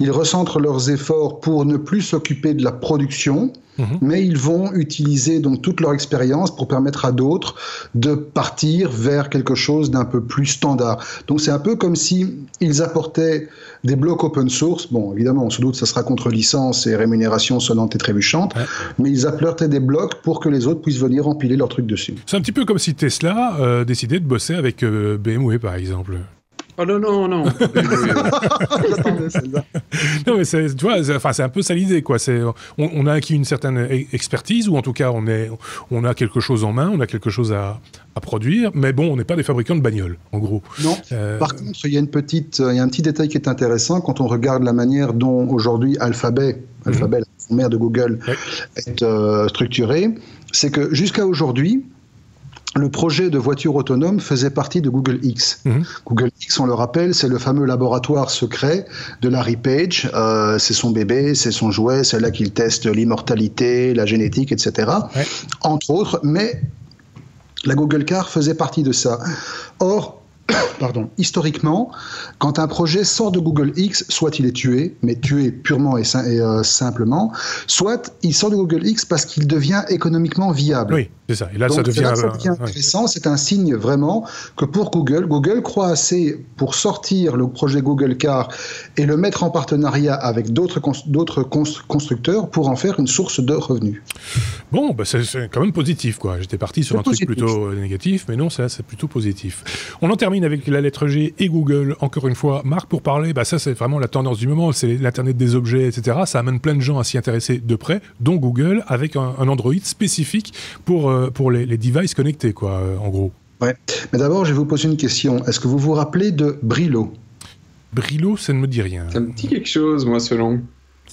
ils recentrent leurs efforts pour ne plus s'occuper de la production, mais ils vont utiliser donc toute leur expérience pour permettre à d'autres de partir vers quelque chose d'un peu plus standard. Donc c'est un peu comme si ils apportaient des blocs open source. Bon, évidemment, on se doute que ça sera contre licence et rémunération sonnante et trébuchante, mais ils apportaient des blocs pour que les autres puissent venir empiler leurs trucs dessus. C'est un petit peu comme si Tesla décidait de bosser avec BMW, par exemple. Oh non. Non, mais tu vois, c'est un peu ça l'idée, quoi. On a acquis une certaine expertise, ou en tout cas, on a quelque chose en main, on a quelque chose à produire, mais bon, on n'est pas des fabricants de bagnoles, en gros. Non. Par contre, il y a un petit détail qui est intéressant quand on regarde la manière dont aujourd'hui Alphabet, la mère de Google, est structurée, c'est que jusqu'à aujourd'hui, le projet de voiture autonome faisait partie de Google X. Google X, on le rappelle, c'est le fameux laboratoire secret de Larry Page. C'est son bébé, c'est son jouet, c'est là qu'il teste l'immortalité, la génétique, etc. Entre autres, mais la Google Car faisait partie de ça. Or, historiquement, quand un projet sort de Google X, soit il est tué, mais tué purement et simplement, soit il sort de Google X parce qu'il devient économiquement viable. Oui, c'est ça. Et là, donc, ça devient intéressant. C'est un signe vraiment que pour Google croit assez pour sortir le projet Google Car et le mettre en partenariat avec d'autres constructeurs pour en faire une source de revenus. Bon, c'est quand même positif, quoi. J'étais parti sur un truc plutôt négatif, mais non, c'est plutôt positif. On en termine avec la lettre G et Google, encore une fois. Marc, pour parler, ça c'est vraiment la tendance du moment, c'est l'Internet des objets, etc. Ça amène plein de gens à s'y intéresser de près, dont Google, avec un Android spécifique pour les devices connectés, quoi, en gros. Ouais. Mais d'abord, je vais vous poser une question. Est-ce que vous vous rappelez de Brillo ? Brillo, ça ne me dit rien. Ça me dit quelque chose, moi, selon.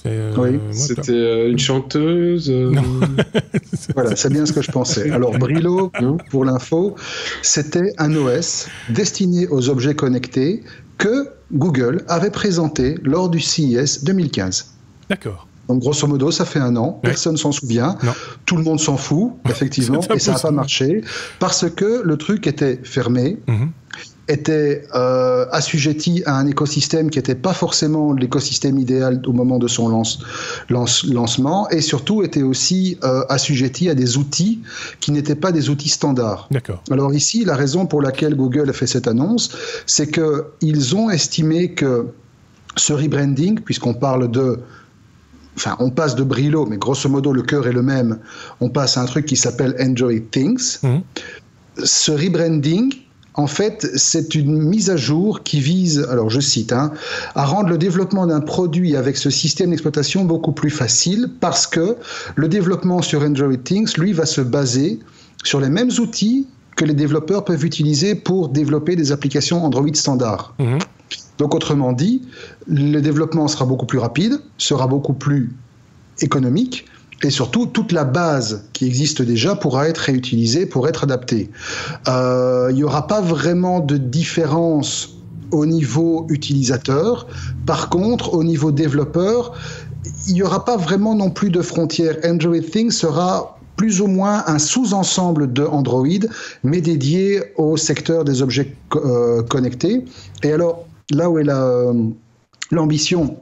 Oui. C'était une chanteuse. Non. Voilà, c'est bien ce que je pensais. Alors Brillo, pour l'info, c'était un OS destiné aux objets connectés que Google avait présenté lors du CES 2015. D'accord. Donc grosso modo, ça fait 1 an, personne ne s'en souvient, tout le monde s'en fout, effectivement, et ça n'a pas marché, parce que le truc était fermé, était assujetti à un écosystème qui n'était pas forcément l'écosystème idéal au moment de son lancement, et surtout était aussi assujetti à des outils qui n'étaient pas des outils standards. D'accord. Alors ici, la raison pour laquelle Google a fait cette annonce, c'est qu'ils ont estimé que ce rebranding, puisqu'on parle on passe de Brillo, mais grosso modo le cœur est le même, on passe à un truc qui s'appelle Android Things. Ce rebranding, en fait, c'est une mise à jour qui vise, alors je cite, à rendre le développement d'un produit avec ce système d'exploitation beaucoup plus facile, parce que le développement sur Android Things, lui, va se baser sur les mêmes outils que les développeurs peuvent utiliser pour développer des applications Android standard. Donc, autrement dit, le développement sera beaucoup plus rapide, sera beaucoup plus économique, et surtout, toute la base qui existe déjà pourra être réutilisée pour être adaptée. Il n'y aura pas vraiment de différence au niveau utilisateur. Par contre, au niveau développeur, il n'y aura pas vraiment non plus de frontières. Android Things sera plus ou moins un sous-ensemble de Android, mais dédié au secteur des objets connectés. Et alors, là où est l'ambition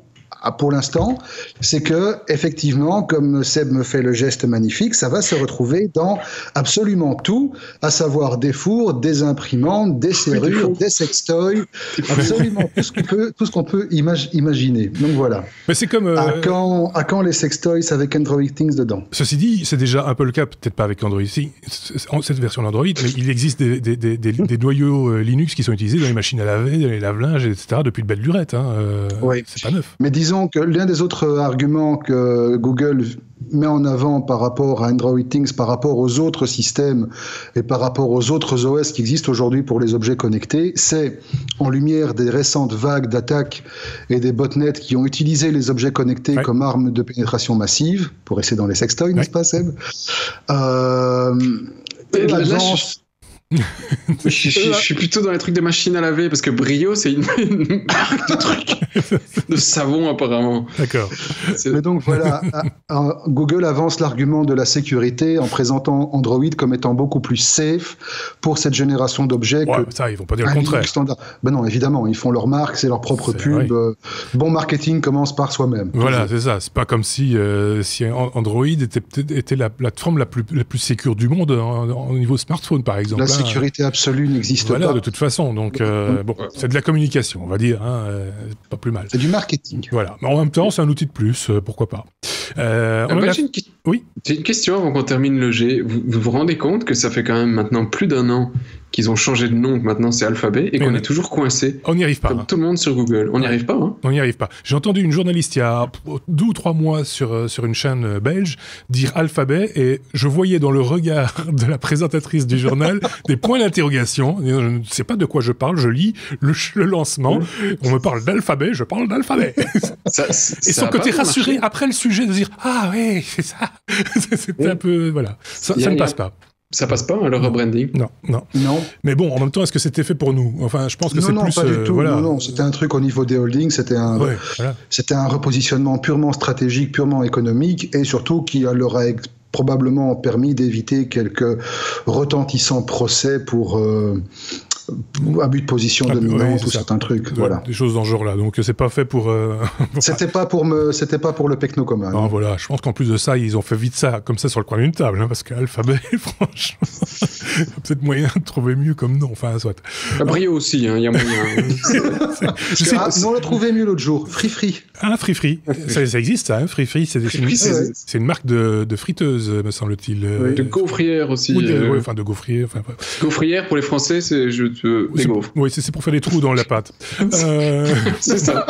pour l'instant, c'est que, effectivement, comme Seb me fait le geste magnifique, ça va se retrouver dans absolument tout, à savoir des fours, des imprimantes, des serrures, des sextoys, absolument tout ce qu'on peut imaginer. Donc voilà. Mais c'est comme à quand les sextoys avec Android Things dedans? Ceci dit, c'est déjà un peu le cas, peut-être pas avec Android ici, cette version d'Android, mais il existe des noyaux Linux qui sont utilisés dans les machines à laver, dans les lave-linges, etc. depuis de belle lurette. Oui. C'est pas neuf. Mais disons que l'un des autres arguments que Google met en avant par rapport à Android Things, par rapport aux autres systèmes et par rapport aux autres OS qui existent aujourd'hui pour les objets connectés, c'est, en lumière des récentes vagues d'attaques et des botnets qui ont utilisé les objets connectés comme arme de pénétration massive, pour rester dans les sextoys, n'est-ce pas, Seb? Je suis plutôt dans les trucs de machines à laver, parce que Brio, c'est une marque de trucs de savon apparemment. D'accord. Mais donc voilà, Google avance l'argument de la sécurité en présentant Android comme étant beaucoup plus safe pour cette génération d'objets. Ça, ils vont pas dire le contraire. Ben non, évidemment, ils font leur marque, c'est leur propre pub. Bon marketing commence par soi-même. Voilà, c'est ça. C'est pas comme si Android était la plateforme la plus sécure du monde au niveau smartphone, par exemple. La sécurité absolue n'existe pas. De toute façon. Donc, c'est de la communication, on va dire. Pas plus mal. C'est du marketing. Voilà. Mais en même temps, c'est un outil de plus. Pourquoi pas. J'ai une question avant qu'on termine le G. Vous vous rendez compte que ça fait quand même maintenant plus d'un an qu'ils ont changé de nom, que maintenant c'est Alphabet, et qu'on est toujours coincé. On n'y arrive pas. Comme tout le monde sur Google. On n'y arrive pas. On n'y arrive pas. J'ai entendu une journaliste il y a 2 ou 3 mois sur une chaîne belge dire Alphabet, et je voyais dans le regard de la présentatrice du journal des points d'interrogation. Je ne sais pas de quoi je parle, je lis le lancement. On me parle d'Alphabet, je parle d'Alphabet. Et son côté rassuré après le sujet de dire ah oui, c'est ça. C'était un peu voilà. Ça ne passe pas. Ça passe pas, le rebranding? Non. Mais bon, en même temps, est-ce que c'était fait pour nous? Enfin, je pense que c'est plus... Non, pas du tout. Voilà. Non, c'était un truc au niveau des holdings, c'était un repositionnement purement stratégique, purement économique, et surtout qui leur a probablement permis d'éviter quelques retentissants procès pour abus de position dominante ou certains trucs. Voilà. Des choses dans ce genre-là. Donc, c'est pas fait pour... C'était pas pour le pecno commun. Non, voilà. Je pense qu'en plus de ça, ils ont fait vite ça, comme ça, sur le coin d'une table, parce qu'Alphabet, franchement, il y a peut-être moyen de trouver mieux comme nom. Enfin, soit. Brio aussi, il y a moyen. On l'a trouvé mieux l'autre jour. Free. Free. Ça existe, ça, Free. C'est une marque de friteuse, me semble-t-il. De gaufrière aussi. De gaufrière. Gaufrière, pour les Français, c'est des gaufres. Oui, c'est pour faire des trous dans la pâte. C'est ça.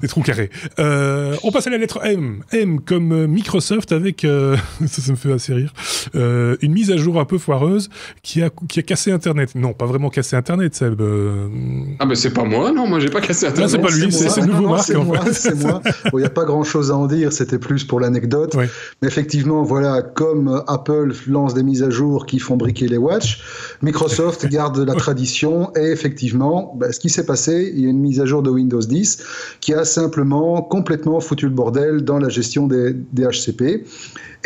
Des trous carrés. On passe à la lettre M. M comme Microsoft avec, ça me fait assez rire, une mise à jour un peu foireuse qui a cassé Internet. Non, pas vraiment cassé Internet, Seb. Ah, mais c'est pas moi, non, moi j'ai pas cassé Internet. Non, c'est pas lui, c'est nouveau Marc, en fait. C'est moi. Il n'y a pas grand-chose à en dire, c'était plus pour l'anecdote. Oui. Mais effectivement, voilà, comme Apple lance des mises à jour qui font briquer les watch, Microsoft garde la tradition, et effectivement, ce qui s'est passé, il y a une mise à jour de Windows 10 qui a simplement complètement foutu le bordel dans la gestion des HCP.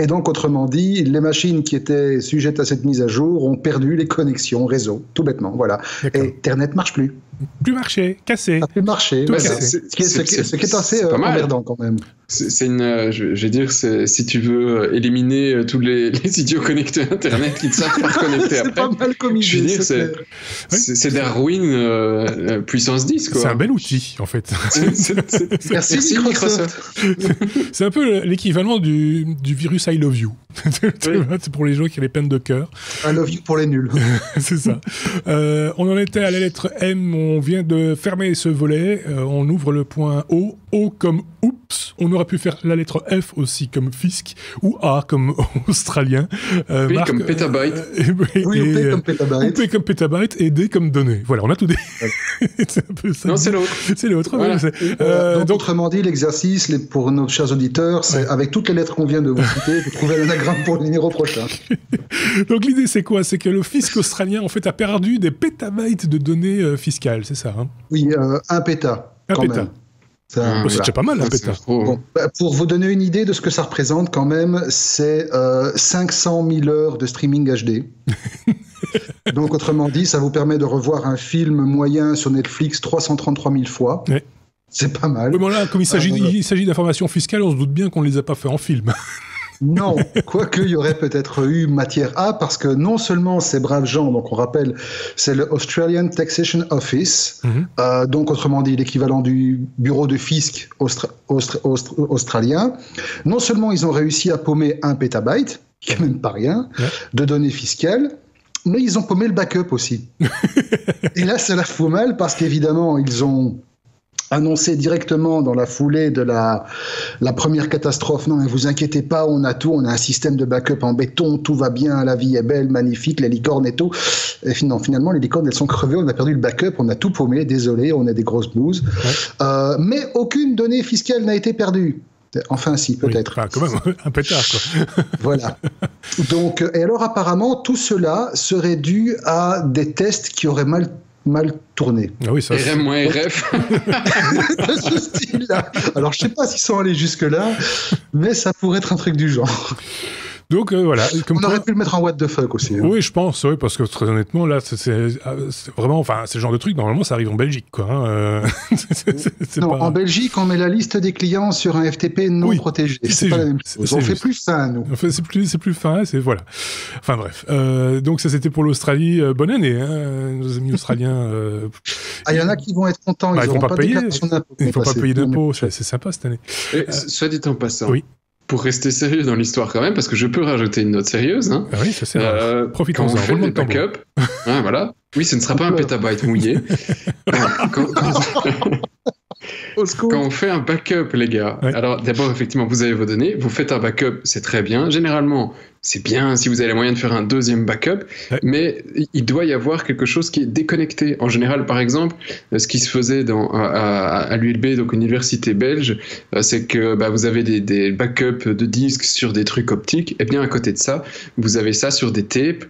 Et donc, autrement dit, les machines qui étaient sujettes à cette mise à jour ont perdu les connexions réseau, tout bêtement. Voilà. D'accord. Et Internet marche plus. Plus marché, cassé. Ça peut marcher. Tout Voilà. cassé. Ce qui est assez emmerdant quand même. C'est une, je vais dire, si tu veux éliminer tous les idiots connectés à Internet qui ne savent pas connecter après. C'est pas mal comme idée. Je veux dire, c'est Darwin puissance 10, quoi. C'est un bel outil, en fait. Merci Microsoft. C'est un peu l'équivalent du virus I love you. C'est pour les gens qui ont les peines de cœur. I love you pour les nuls. C'est ça. On en était à la lettre M, on vient de fermer ce volet, on ouvre le point O, O comme oups, on aurait pu faire la lettre F aussi comme fisc, ou A comme australien. P Marc, comme pétabyte. Oui, ou P comme pétabyte. Ou P comme pétabyte et D comme données. Voilà, on a tout dit. C'est un peu ça. Non, c'est l'autre. C'est l'autre. Voilà. Donc, autrement dit, l'exercice, pour nos chers auditeurs, c'est avec toutes les lettres qu'on vient de vous citer, vous trouvez l'anagramme pour le numéro prochain. Donc l'idée, c'est quoi? C'est que le fisc australien, en fait, a perdu des pétabytes de données fiscales, c'est ça, hein? Oui, un péta. Un quand péta. même. Ça, C'est déjà pas mal, un péta. Bon, pour vous donner une idée de ce que ça représente, quand même, c'est 500 000 heures de streaming HD. Donc, autrement dit, ça vous permet de revoir un film moyen sur Netflix 333 000 fois. Ouais. C'est pas mal. Oui, bon là, comme il s'agit d'informations fiscales, on se doute bien qu'on ne les a pas fait en film. Non, quoique il y aurait peut-être eu matière à, parce que non seulement ces braves gens, donc on rappelle, c'est le Australian Taxation Office, donc autrement dit l'équivalent du bureau de fisc australien, non seulement ils ont réussi à paumer 1 pétabyte, qui est même pas rien, de données fiscales, mais ils ont paumé le backup aussi. Et là, ça la fout mal, parce qu'évidemment, ils ont annoncé directement dans la foulée de la première catastrophe, non, ne vous inquiétez pas, on a tout, on a un système de backup en béton, tout va bien, la vie est belle, magnifique, les licornes et tout. Et finalement, les licornes, elles sont crevées, on a perdu le backup, on a tout paumé, désolé, on a des grosses blues. Ouais. Mais aucune donnée fiscale n'a été perdue. Enfin, si, peut-être. Oui, quand même, un pétard, quoi. Voilà. Donc, et alors, apparemment, tout cela serait dû à des tests qui auraient mal tourné. Ah oui, ça, RM moins RF. De ce style-là. Alors, je sais pas s'ils sont allés jusque-là, mais ça pourrait être un truc du genre. Donc voilà. On aurait pu le mettre en what the fuck aussi. Hein. Oui, je pense, oui, parce que très honnêtement, là, c'est vraiment, enfin, c'est le genre de truc, normalement, ça arrive en Belgique, quoi. Hein. Non, en Belgique, on met la liste des clients sur un FTP non protégé. C'est pas la même chose. On fait plus fin, nous. C'est plus fin, c'est voilà. Enfin bref. Donc ça, c'était pour l'Australie. Bonne année, hein, nos amis australiens. Il y en a qui vont être contents. Ils vont pas payer. Ils ne vont pas payer d'impôts. C'est sympa cette année. Soit dit en passant. Oui. Pour rester sérieux dans l'histoire quand même, parce que je peux rajouter une note sérieuse. Hein. Ah oui, ça c'est profitons-en. Quand on fait des backups, hein, voilà. Oui, ce ne sera pas un pétabyte mouillé. Quand on fait un backup, les gars, alors d'abord, effectivement, vous avez vos données, vous faites un backup, c'est très bien. Généralement, c'est bien si vous avez les moyens de faire un deuxième backup, mais il doit y avoir quelque chose qui est déconnecté. En général, par exemple, ce qui se faisait à l'ULB, donc université belge, c'est que vous avez des backups de disques sur des trucs optiques, et bien à côté de ça, vous avez ça sur des tapes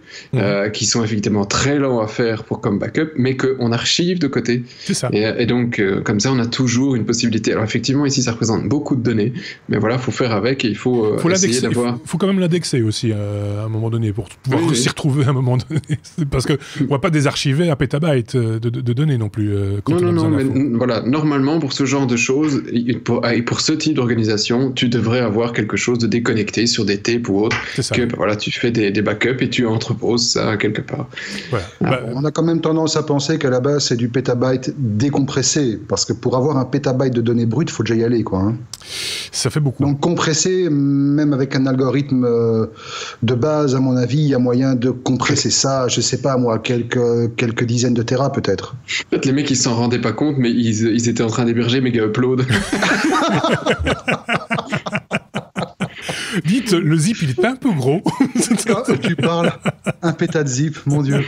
qui sont effectivement très lents à faire comme backup, mais qu'on archive de côté. C'est ça. Et donc, comme ça, on a toujours une possibilité. Alors effectivement, ici, ça représente beaucoup de données, mais voilà, il faut faire avec et il faut essayer d'avoir... Il faut quand même l'indexer aussi à un moment donné pour pouvoir s'y retrouver à un moment donné. Parce qu'on ne va pas désarchiver un pétabyte de données non plus. Non, mais voilà, normalement, pour ce genre de choses, pour ce type d'organisation, tu devrais avoir quelque chose de déconnecté sur des tapes ou autre. C'est ça. Que voilà, tu fais des backups et tu entreposes ça quelque part. Voilà. On a quand même tendance à penser qu'à la base, c'est du pétabyte décompressé. Parce que pour avoir un pétabyte de données brutes, il faut déjà y aller, quoi. Hein. Ça fait beaucoup. Donc compressé, même avec un algorithme de base, à mon avis, il y a moyen de compresser ça, je sais pas moi, quelques dizaines de téras peut-être. Peut-être les mecs ils s'en rendaient pas compte, mais ils étaient en train d'héberger Mega Upload. Dites, le zip il est un peu gros. Tu parles un péta de zip, mon Dieu.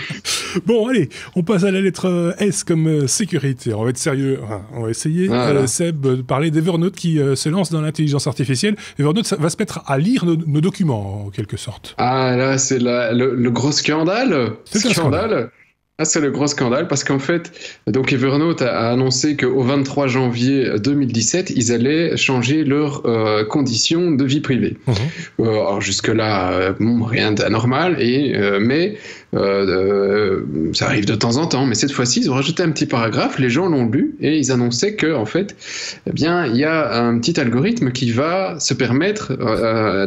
Bon, allez, on passe à la lettre S comme sécurité. On va être sérieux. On va essayer, Seb, de parler d'Evernote qui se lance dans l'intelligence artificielle. Evernote va se mettre à lire nos documents, en quelque sorte. Ah, là, c'est le gros scandale. C'est un scandale. Ah, c'est le gros scandale parce qu'en fait, donc Evernote a annoncé qu'au 23 janvier 2017, ils allaient changer leurs conditions de vie privée. Alors jusque-là, rien d'anormal, mais ça arrive de temps en temps. Mais cette fois-ci, ils ont rajouté un petit paragraphe, les gens l'ont lu et ils annonçaient que, en fait, eh bien, il y a un petit algorithme qui va se permettre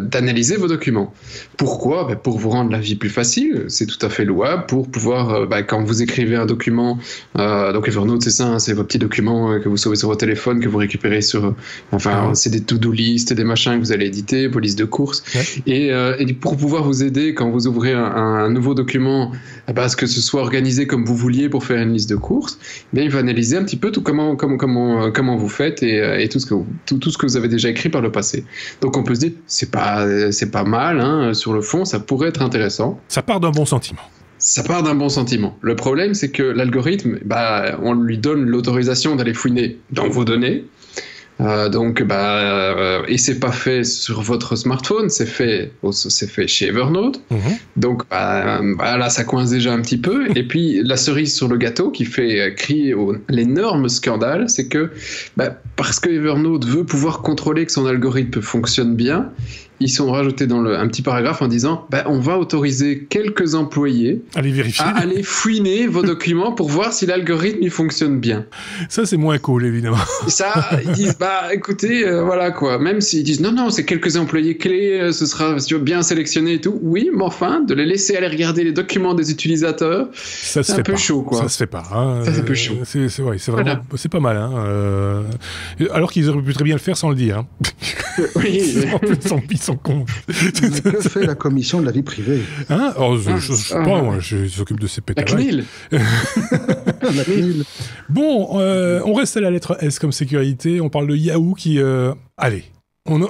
d'analyser vos documents. Pourquoi ? Pour vous rendre la vie plus facile, c'est tout à fait louable, pour pouvoir, quand vous écrivez un document, donc Evernote c'est ça, hein, c'est vos petits documents que vous sauvez sur votre téléphone, que vous récupérez sur, c'est des to-do list, des machins que vous allez éditer, vos listes de courses, et pour pouvoir vous aider quand vous ouvrez un nouveau document, à ce que ce soit organisé comme vous vouliez pour faire une liste de courses, bien, il va analyser un petit peu tout comment vous faites et tout ce que vous avez déjà écrit par le passé. Donc on peut se dire c'est pas mal, hein, sur le fond ça pourrait être intéressant. Ça part d'un bon sentiment. Ça part d'un bon sentiment. Le problème, c'est que l'algorithme, on lui donne l'autorisation d'aller fouiner dans vos données. Et c'est pas fait sur votre smartphone, c'est fait chez Evernote. Donc, là, ça coince déjà un petit peu. Et puis, la cerise sur le gâteau qui fait crier l'énorme scandale, c'est que, parce que Evernote veut pouvoir contrôler que son algorithme fonctionne bien, ils sont rajoutés dans un petit paragraphe en disant on va autoriser quelques employés à aller fouiner vos documents pour voir si l'algorithme il fonctionne bien. Ça, c'est moins cool, évidemment. Ça, ils disent écoutez, voilà quoi. Même s'ils disent non, c'est quelques employés clés, ce sera bien sélectionné et tout. Oui, mais enfin, de les laisser aller regarder les documents des utilisateurs, c'est un peu chaud, quoi. Ça se fait pas. Hein. Ça, c'est un peu chaud. C'est vrai, c'est vraiment, c'est pas mal. Hein. Alors qu'ils auraient pu très bien le faire sans le dire. Hein. Oui. Ils sont cons. Que fait la commission de la vie privée? Hein? Je sais pas, moi, je s'occupe de ces pétables. La CNIL. Bon, on reste à la lettre S comme sécurité. On parle de Yahoo qui...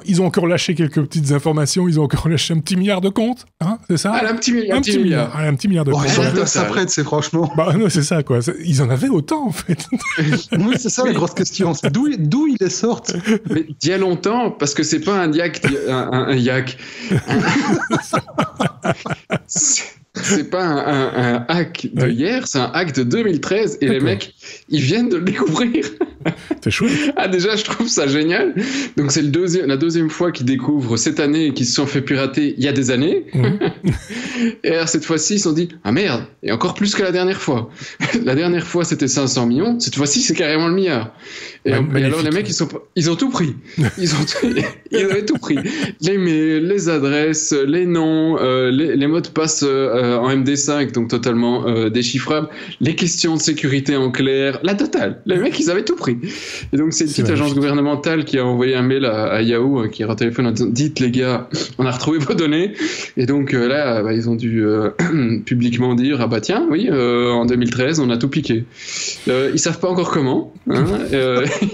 ils ont encore lâché quelques petites informations. Ils ont encore lâché un petit milliard de comptes. Hein, c'est ça? Un petit milliard. Un petit milliard de comptes. Ça prête, c'est franchement... non, c'est ça, quoi. Ils en avaient autant, en fait. Oui, c'est ça la grosse question. C'est d'où ils les sortent? Mais d'il y a longtemps, parce que c'est pas un yak. C'est pas un hack de hier, c'est un hack de 2013 et les mecs, ils viennent de le découvrir. C'est chouette. Déjà, je trouve ça génial. Donc, c'est la deuxième fois qu'ils découvrent cette année et qu'ils se sont fait pirater il y a des années. Et alors, cette fois-ci, ils se sont dit merde, et encore plus que la dernière fois. La dernière fois, c'était 500 millions. Cette fois-ci, c'est carrément le milliard. Et alors, les mecs, ils ont tout pris. Ils avaient tout pris. Les mails, les adresses, les noms, les mots de passe en MD5, donc totalement déchiffrables, les questions de sécurité en clair, la totale. Les mecs, ils avaient tout pris. Et donc, c'est une petite agence gouvernementale qui a envoyé un mail à Yahoo, qui a un téléphone en disant dites les gars, on a retrouvé vos données. Et donc là, ils ont dû publiquement dire tiens, oui, en 2013, on a tout piqué. Ils savent pas encore comment, hein,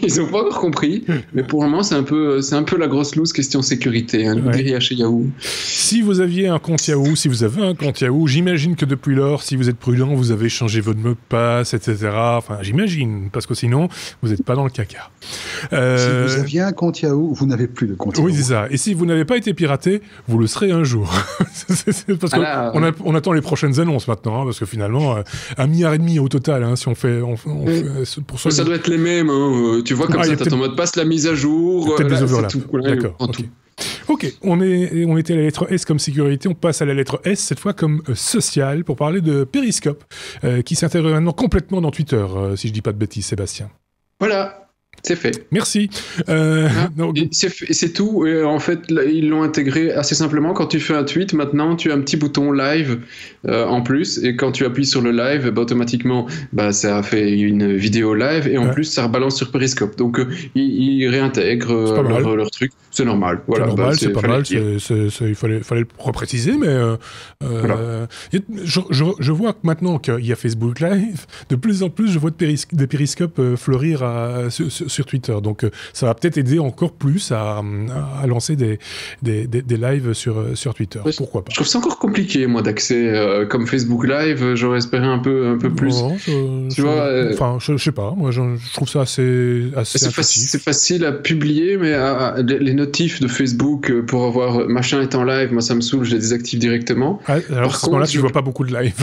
ils ont pas encore compris, mais pour le moment, c'est un peu la grosse loose question sécurité, hein, le guérilla chez Yahoo. Si vous aviez un compte Yahoo, si vous avez un compte Yahoo, j'imagine que depuis lors, si vous êtes prudent, vous avez changé votre mot de passe, etc. Enfin, j'imagine, parce que sinon, vous n'êtes pas dans le caca. Si vous aviez un compte Yahoo, vous n'avez plus de compte Yahoo. Oui, c'est ça. Et si vous n'avez pas été piraté, vous le serez un jour. Parce qu'on attend les prochaines annonces maintenant, hein, parce que finalement, 1,5 milliard au total, hein, si on fait pour ça doit être les mêmes. Hein. Tu vois, comme ça, t'as ton mot de passe, la mise à jour. Peut-être des overlaps. D'accord. Ok, on était à la lettre S comme sécurité, on passe à la lettre S, cette fois comme social, pour parler de Periscope, qui s'intègre maintenant complètement dans Twitter, si je dis pas de bêtises, Sébastien. Voilà. C'est fait. Merci. C'est tout. En fait, ils l'ont intégré assez simplement. Quand tu fais un tweet, maintenant, tu as un petit bouton live en plus. Et quand tu appuies sur le live, automatiquement, ça fait une vidéo live. Et en plus, ça rebalance sur Periscope. Donc, ils réintègrent leur truc. C'est normal. Voilà, c'est pas mal. Il fallait le repréciser. Mais voilà. Je vois que maintenant qu'il y a Facebook Live, de plus en plus, je vois des périscopes fleurir sur Twitter. Donc ça va peut-être aider encore plus à lancer des lives sur Twitter. Pourquoi pas. Je trouve ça encore compliqué, moi, d'accès comme Facebook Live. J'aurais espéré un peu plus. Non, tu vois, enfin, je sais pas. Moi, je trouve ça assez c'est facile à publier, mais les notifs de Facebook pour avoir machin est en live, moi ça me saoule, je les désactive directement. Alors à ce moment-là, tu vois pas beaucoup de live.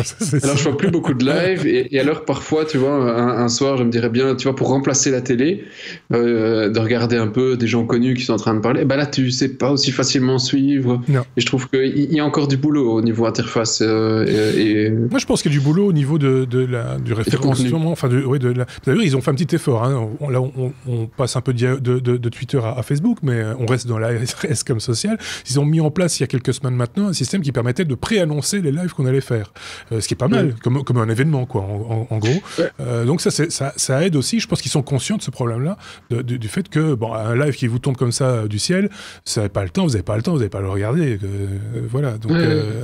Alors je vois plus beaucoup de live, et alors parfois, tu vois, un soir, je me dirais bien, tu vois, pour remplacer la télé, de regarder un peu des gens connus qui sont en train de parler, là tu sais pas aussi facilement suivre. Non. Et je trouve qu'il y a encore du boulot au niveau interface. Moi je pense qu'il y a du boulot au niveau du référencement. Enfin, d'ailleurs, ils ont fait un petit effort. Hein. Là, on passe un peu de Twitter à Facebook, mais on reste dans la RS comme social. Ils ont mis en place il y a quelques semaines maintenant un système qui permettait de préannoncer les lives qu'on allait faire, ce qui est pas mal, comme un événement, quoi, en gros. Ouais. Donc ça aide aussi. Je pense qu'ils sont conscients de ce problème-là, du fait que un live qui vous tombe comme ça du ciel, vous n'avez pas le temps, vous n'avez pas le regarder. Voilà. Donc,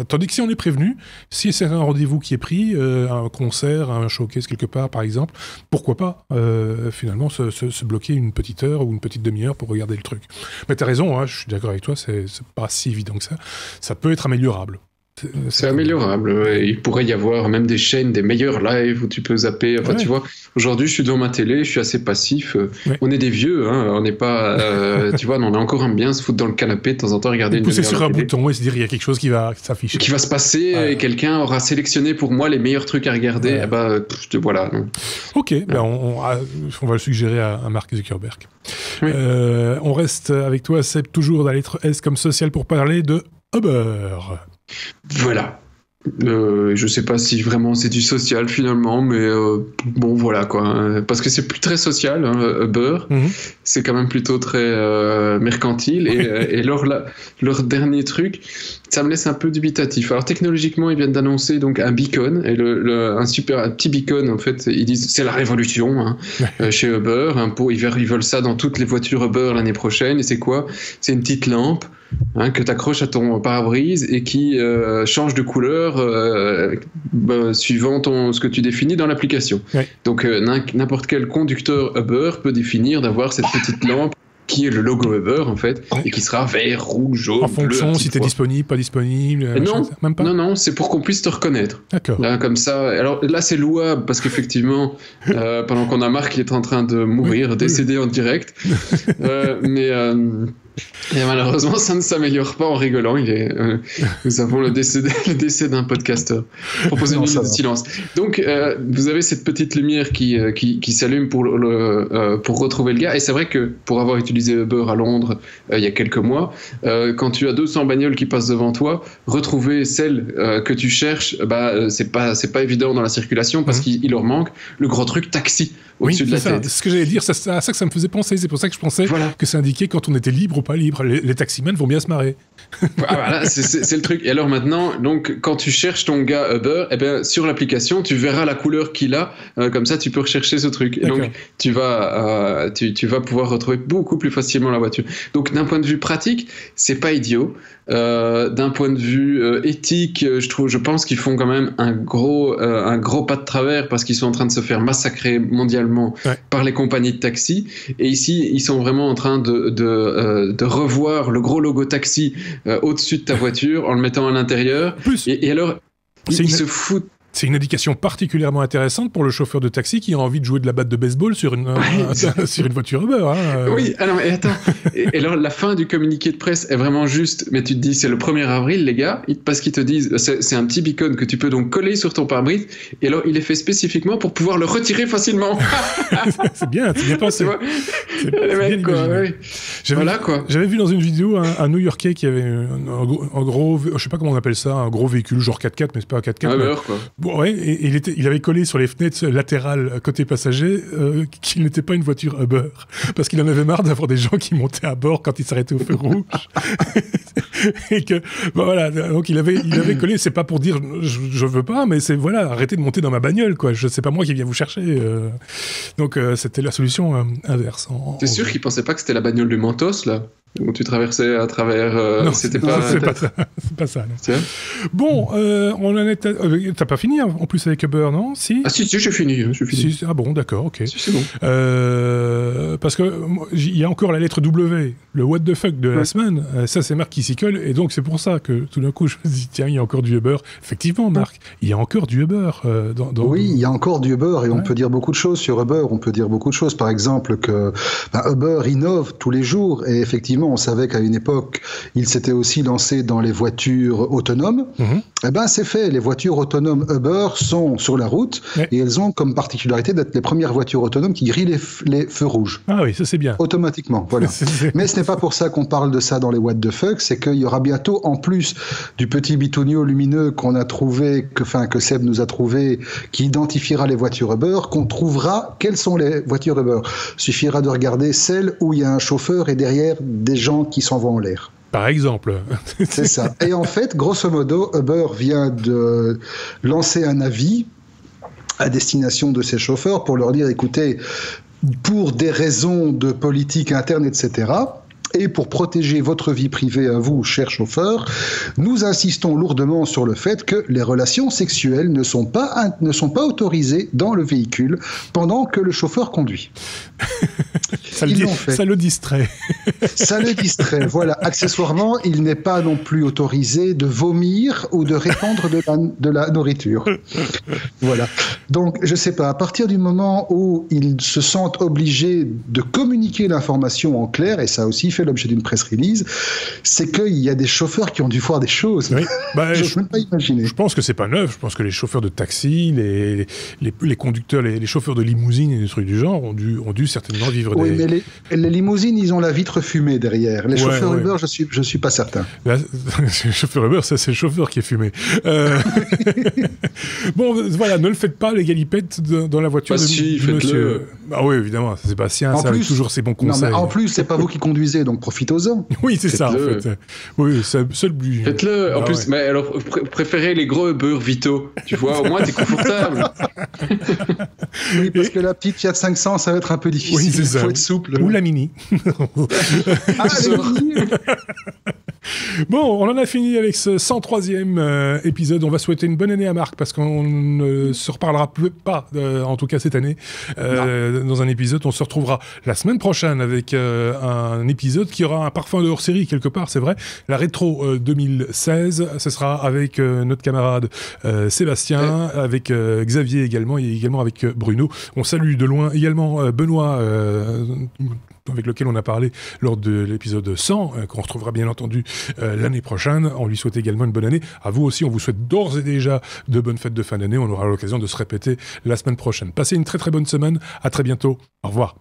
tandis que si on est prévenu, si c'est un rendez-vous qui est pris, un concert, un showcase quelque part, par exemple, pourquoi pas finalement se bloquer une petite heure ou une petite demi-heure pour regarder le truc. Mais t'as raison, hein, je suis d'accord avec toi, c'est pas si évident que ça. Ça peut être améliorable. C'est améliorable. Il pourrait y avoir même des chaînes, des meilleurs lives où tu peux zapper. Enfin, tu vois, aujourd'hui, je suis devant ma télé, je suis assez passif. On est des vieux, hein, on n'est pas. Tu vois, on a encore un bien se foutre dans le canapé de temps en temps, regarder une pousser sur un bouton et se dire il y a quelque chose qui va s'afficher. Qui va se passer et quelqu'un aura sélectionné pour moi les meilleurs trucs à regarder. Voilà. Non. Ok, on va le suggérer à Mark Zuckerberg. Oui. On reste avec toi, Seb, toujours dans la lettre S comme social pour parler de Uber. Voilà. Je sais pas si vraiment c'est du social finalement, mais bon voilà quoi. Parce que c'est plus très social, hein, Uber. C'est quand même plutôt très mercantile. Et leur dernier truc, ça me laisse un peu dubitatif. Alors technologiquement, ils viennent d'annoncer donc un beacon, et un petit beacon en fait. Ils disent c'est la révolution hein, chez Uber. Ils veulent ça dans toutes les voitures Uber l'année prochaine. Et c'est quoi ? C'est une petite lampe. Que tu accroches à ton pare-brise et qui change de couleur suivant ce que tu définis dans l'application. Ouais. Donc n'importe quel conducteur Uber peut définir d'avoir cette petite lampe qui est le logo Uber en fait, et qui sera vert, rouge, jaune, en fonction bleu, si t'es disponible, pas disponible. Même pas. Non, c'est pour qu'on puisse te reconnaître. D'accord. Là, comme ça. Alors là, c'est louable parce qu'effectivement, pendant qu'on a Marc qui est en train de mourir, décédé en direct, mais malheureusement, ça ne s'améliore pas en rigolant. Nous avons le décès d'un podcasteur. Proposer une minute de silence. Donc, vous avez cette petite lumière qui s'allume pour retrouver le gars. Et c'est vrai que pour avoir utilisé Uber à Londres il y a quelques mois, quand tu as 200 bagnoles qui passent devant toi, retrouver celle que tu cherches, c'est pas évident dans la circulation parce qu'il leur manque le gros truc taxi au-dessus de la tête. C'est ce que j'allais dire. C'est à ça que ça me faisait penser. C'est pour ça que je pensais que ça indiquait quand on était libre ou pas libre. Les taximans vont bien se marrer. Voilà, c'est le truc. Et alors maintenant, donc, quand tu cherches ton gars Uber, sur l'application, tu verras la couleur qu'il a. Comme ça, tu peux rechercher ce truc. Et donc, tu vas pouvoir retrouver beaucoup plus facilement la voiture. Donc, d'un point de vue pratique, c'est pas idiot. D'un point de vue éthique, je pense qu'ils font quand même un gros pas de travers parce qu'ils sont en train de se faire massacrer mondialement par les compagnies de taxi. Et ici, ils sont vraiment en train de revoir le gros logo taxi au-dessus de ta voiture en le mettant à l'intérieur. Et alors, ils se foutent. C'est une indication particulièrement intéressante pour le chauffeur de taxi qui a envie de jouer de la batte de baseball sur une voiture Uber. Hein. Oui, alors, mais attends. Et alors, la fin du communiqué de presse est vraiment juste, mais tu te dis, c'est le 1er avril, les gars, parce qu'ils te disent, c'est un petit beacon que tu peux donc coller sur ton pare-brise, et alors, il est fait spécifiquement pour pouvoir le retirer facilement. C'est bien pensé. Les mecs, quoi, ouais. J'avais vu dans une vidéo un New-Yorkais qui avait un gros, je sais pas comment on appelle ça, un gros véhicule, genre 4x4, mais c'est pas un 4x4. Quoi. Ouais, et il avait collé sur les fenêtres latérales côté passager qu'il n'était pas une voiture Uber, parce qu'il en avait marre d'avoir des gens qui montaient à bord quand ils s'arrêtaient au feu rouge. Et que voilà, donc il avait collé, c'est pas pour dire je veux pas, mais c'est arrêtez de monter dans ma bagnole, quoi. C'est pas moi qui viens vous chercher. Donc c'était la solution inverse. T'es sûr qu'il pensait pas que c'était la bagnole de Mentos là? Où tu traversais à travers... non, c'est pas ça. Non. Bon, on en est... t'as pas fini en plus avec Uber, non? Si. Ah si, j'ai fini. Ah bon, d'accord, ok. Si, c'est bon. parce que il y a encore la lettre W, le what the fuck de la semaine. Ça, c'est Marc qui s'y colle, et donc c'est pour ça que tout d'un coup, je me dis, tiens, il y a encore du Uber. Effectivement, Marc, il y a encore du Uber. Oui, il y a encore du Uber, et on peut dire beaucoup de choses sur Uber. On peut dire beaucoup de choses. Par exemple, que Uber innove tous les jours, et effectivement, on savait qu'à une époque, il s'était aussi lancé dans les voitures autonomes. Eh ben, c'est fait. Les voitures autonomes Uber sont sur la route, et elles ont comme particularité d'être les premières voitures autonomes qui grillent les feux rouges. Ah oui, ça c'est bien. Automatiquement, voilà. Mais ce n'est pas pour ça qu'on parle de ça dans les what the fuck, c'est qu'il y aura bientôt, en plus du petit bitonio lumineux qu'on a trouvé, que Seb nous a trouvé, qui identifiera les voitures Uber, qu'on trouvera quelles sont les voitures Uber. Il suffira de regarder celles où il y a un chauffeur et derrière des gens qui s'en vont en l'air. Par exemple. C'est ça. Et en fait, grosso modo, Uber vient de lancer un avis à destination de ses chauffeurs pour leur dire, écoutez, pour des raisons de politique interne, etc., et pour protéger votre vie privée à vous, chers chauffeurs, nous insistons lourdement sur le fait que les relations sexuelles ne sont pas autorisées dans le véhicule pendant que le chauffeur conduit. Ça le distrait. Ça le distrait, voilà. Accessoirement, il n'est pas non plus autorisé de vomir ou de répandre de la nourriture. Voilà. Donc, je sais pas, à partir du moment où ils se sentent obligés de communiquer l'information en clair, et ça aussi fait l'objet d'une press release, c'est qu'il y a des chauffeurs qui ont dû voir des choses. Oui. Je ne peux même pas imaginer. Je pense que c'est pas neuf. Je pense que les chauffeurs de taxi, les conducteurs, les chauffeurs de limousine et des trucs du genre ont dû certainement vivre oui, mais les limousines, ils ont la vitre fumée derrière. Les chauffeurs Uber, je suis pas certain. Là, le chauffeur Uber, ça c'est le chauffeur qui est fumé. Bon, voilà, ne le faites pas, les galipettes dans la voiture de monsieur. Ah oui, évidemment, c'est Sébastien, ça avec toujours ses bons conseils. Non, mais en plus, c'est pas vous qui conduisez, donc profitez-en. Oui, c'est ça, en fait. Oui, c'est le but. Faites-le. En plus, mais alors, préférez les gros Uber Vito. Tu vois, au moins, t'es confortable. Oui, parce que la petite Fiat 500, ça va être un peu difficile. Oui, c'est ça. Il faut être souple. Ou la Mini. Bon, on en a fini avec ce 103e épisode. On va souhaiter une bonne année à Marc, parce qu'on ne se reparlera pas, en tout cas cette année, dans un épisode. On se retrouvera la semaine prochaine avec un épisode qui aura un parfum de hors-série quelque part, c'est vrai. La rétro 2016, ce sera avec notre camarade Sébastien, avec Xavier également, et également avec Bruno. On salue de loin également Benoît, avec lequel on a parlé lors de l'épisode 100, qu'on retrouvera bien entendu l'année prochaine. On lui souhaite également une bonne année. À vous aussi, on vous souhaite d'ores et déjà de bonnes fêtes de fin d'année. On aura l'occasion de se répéter la semaine prochaine. Passez une très très bonne semaine. À très bientôt. Au revoir.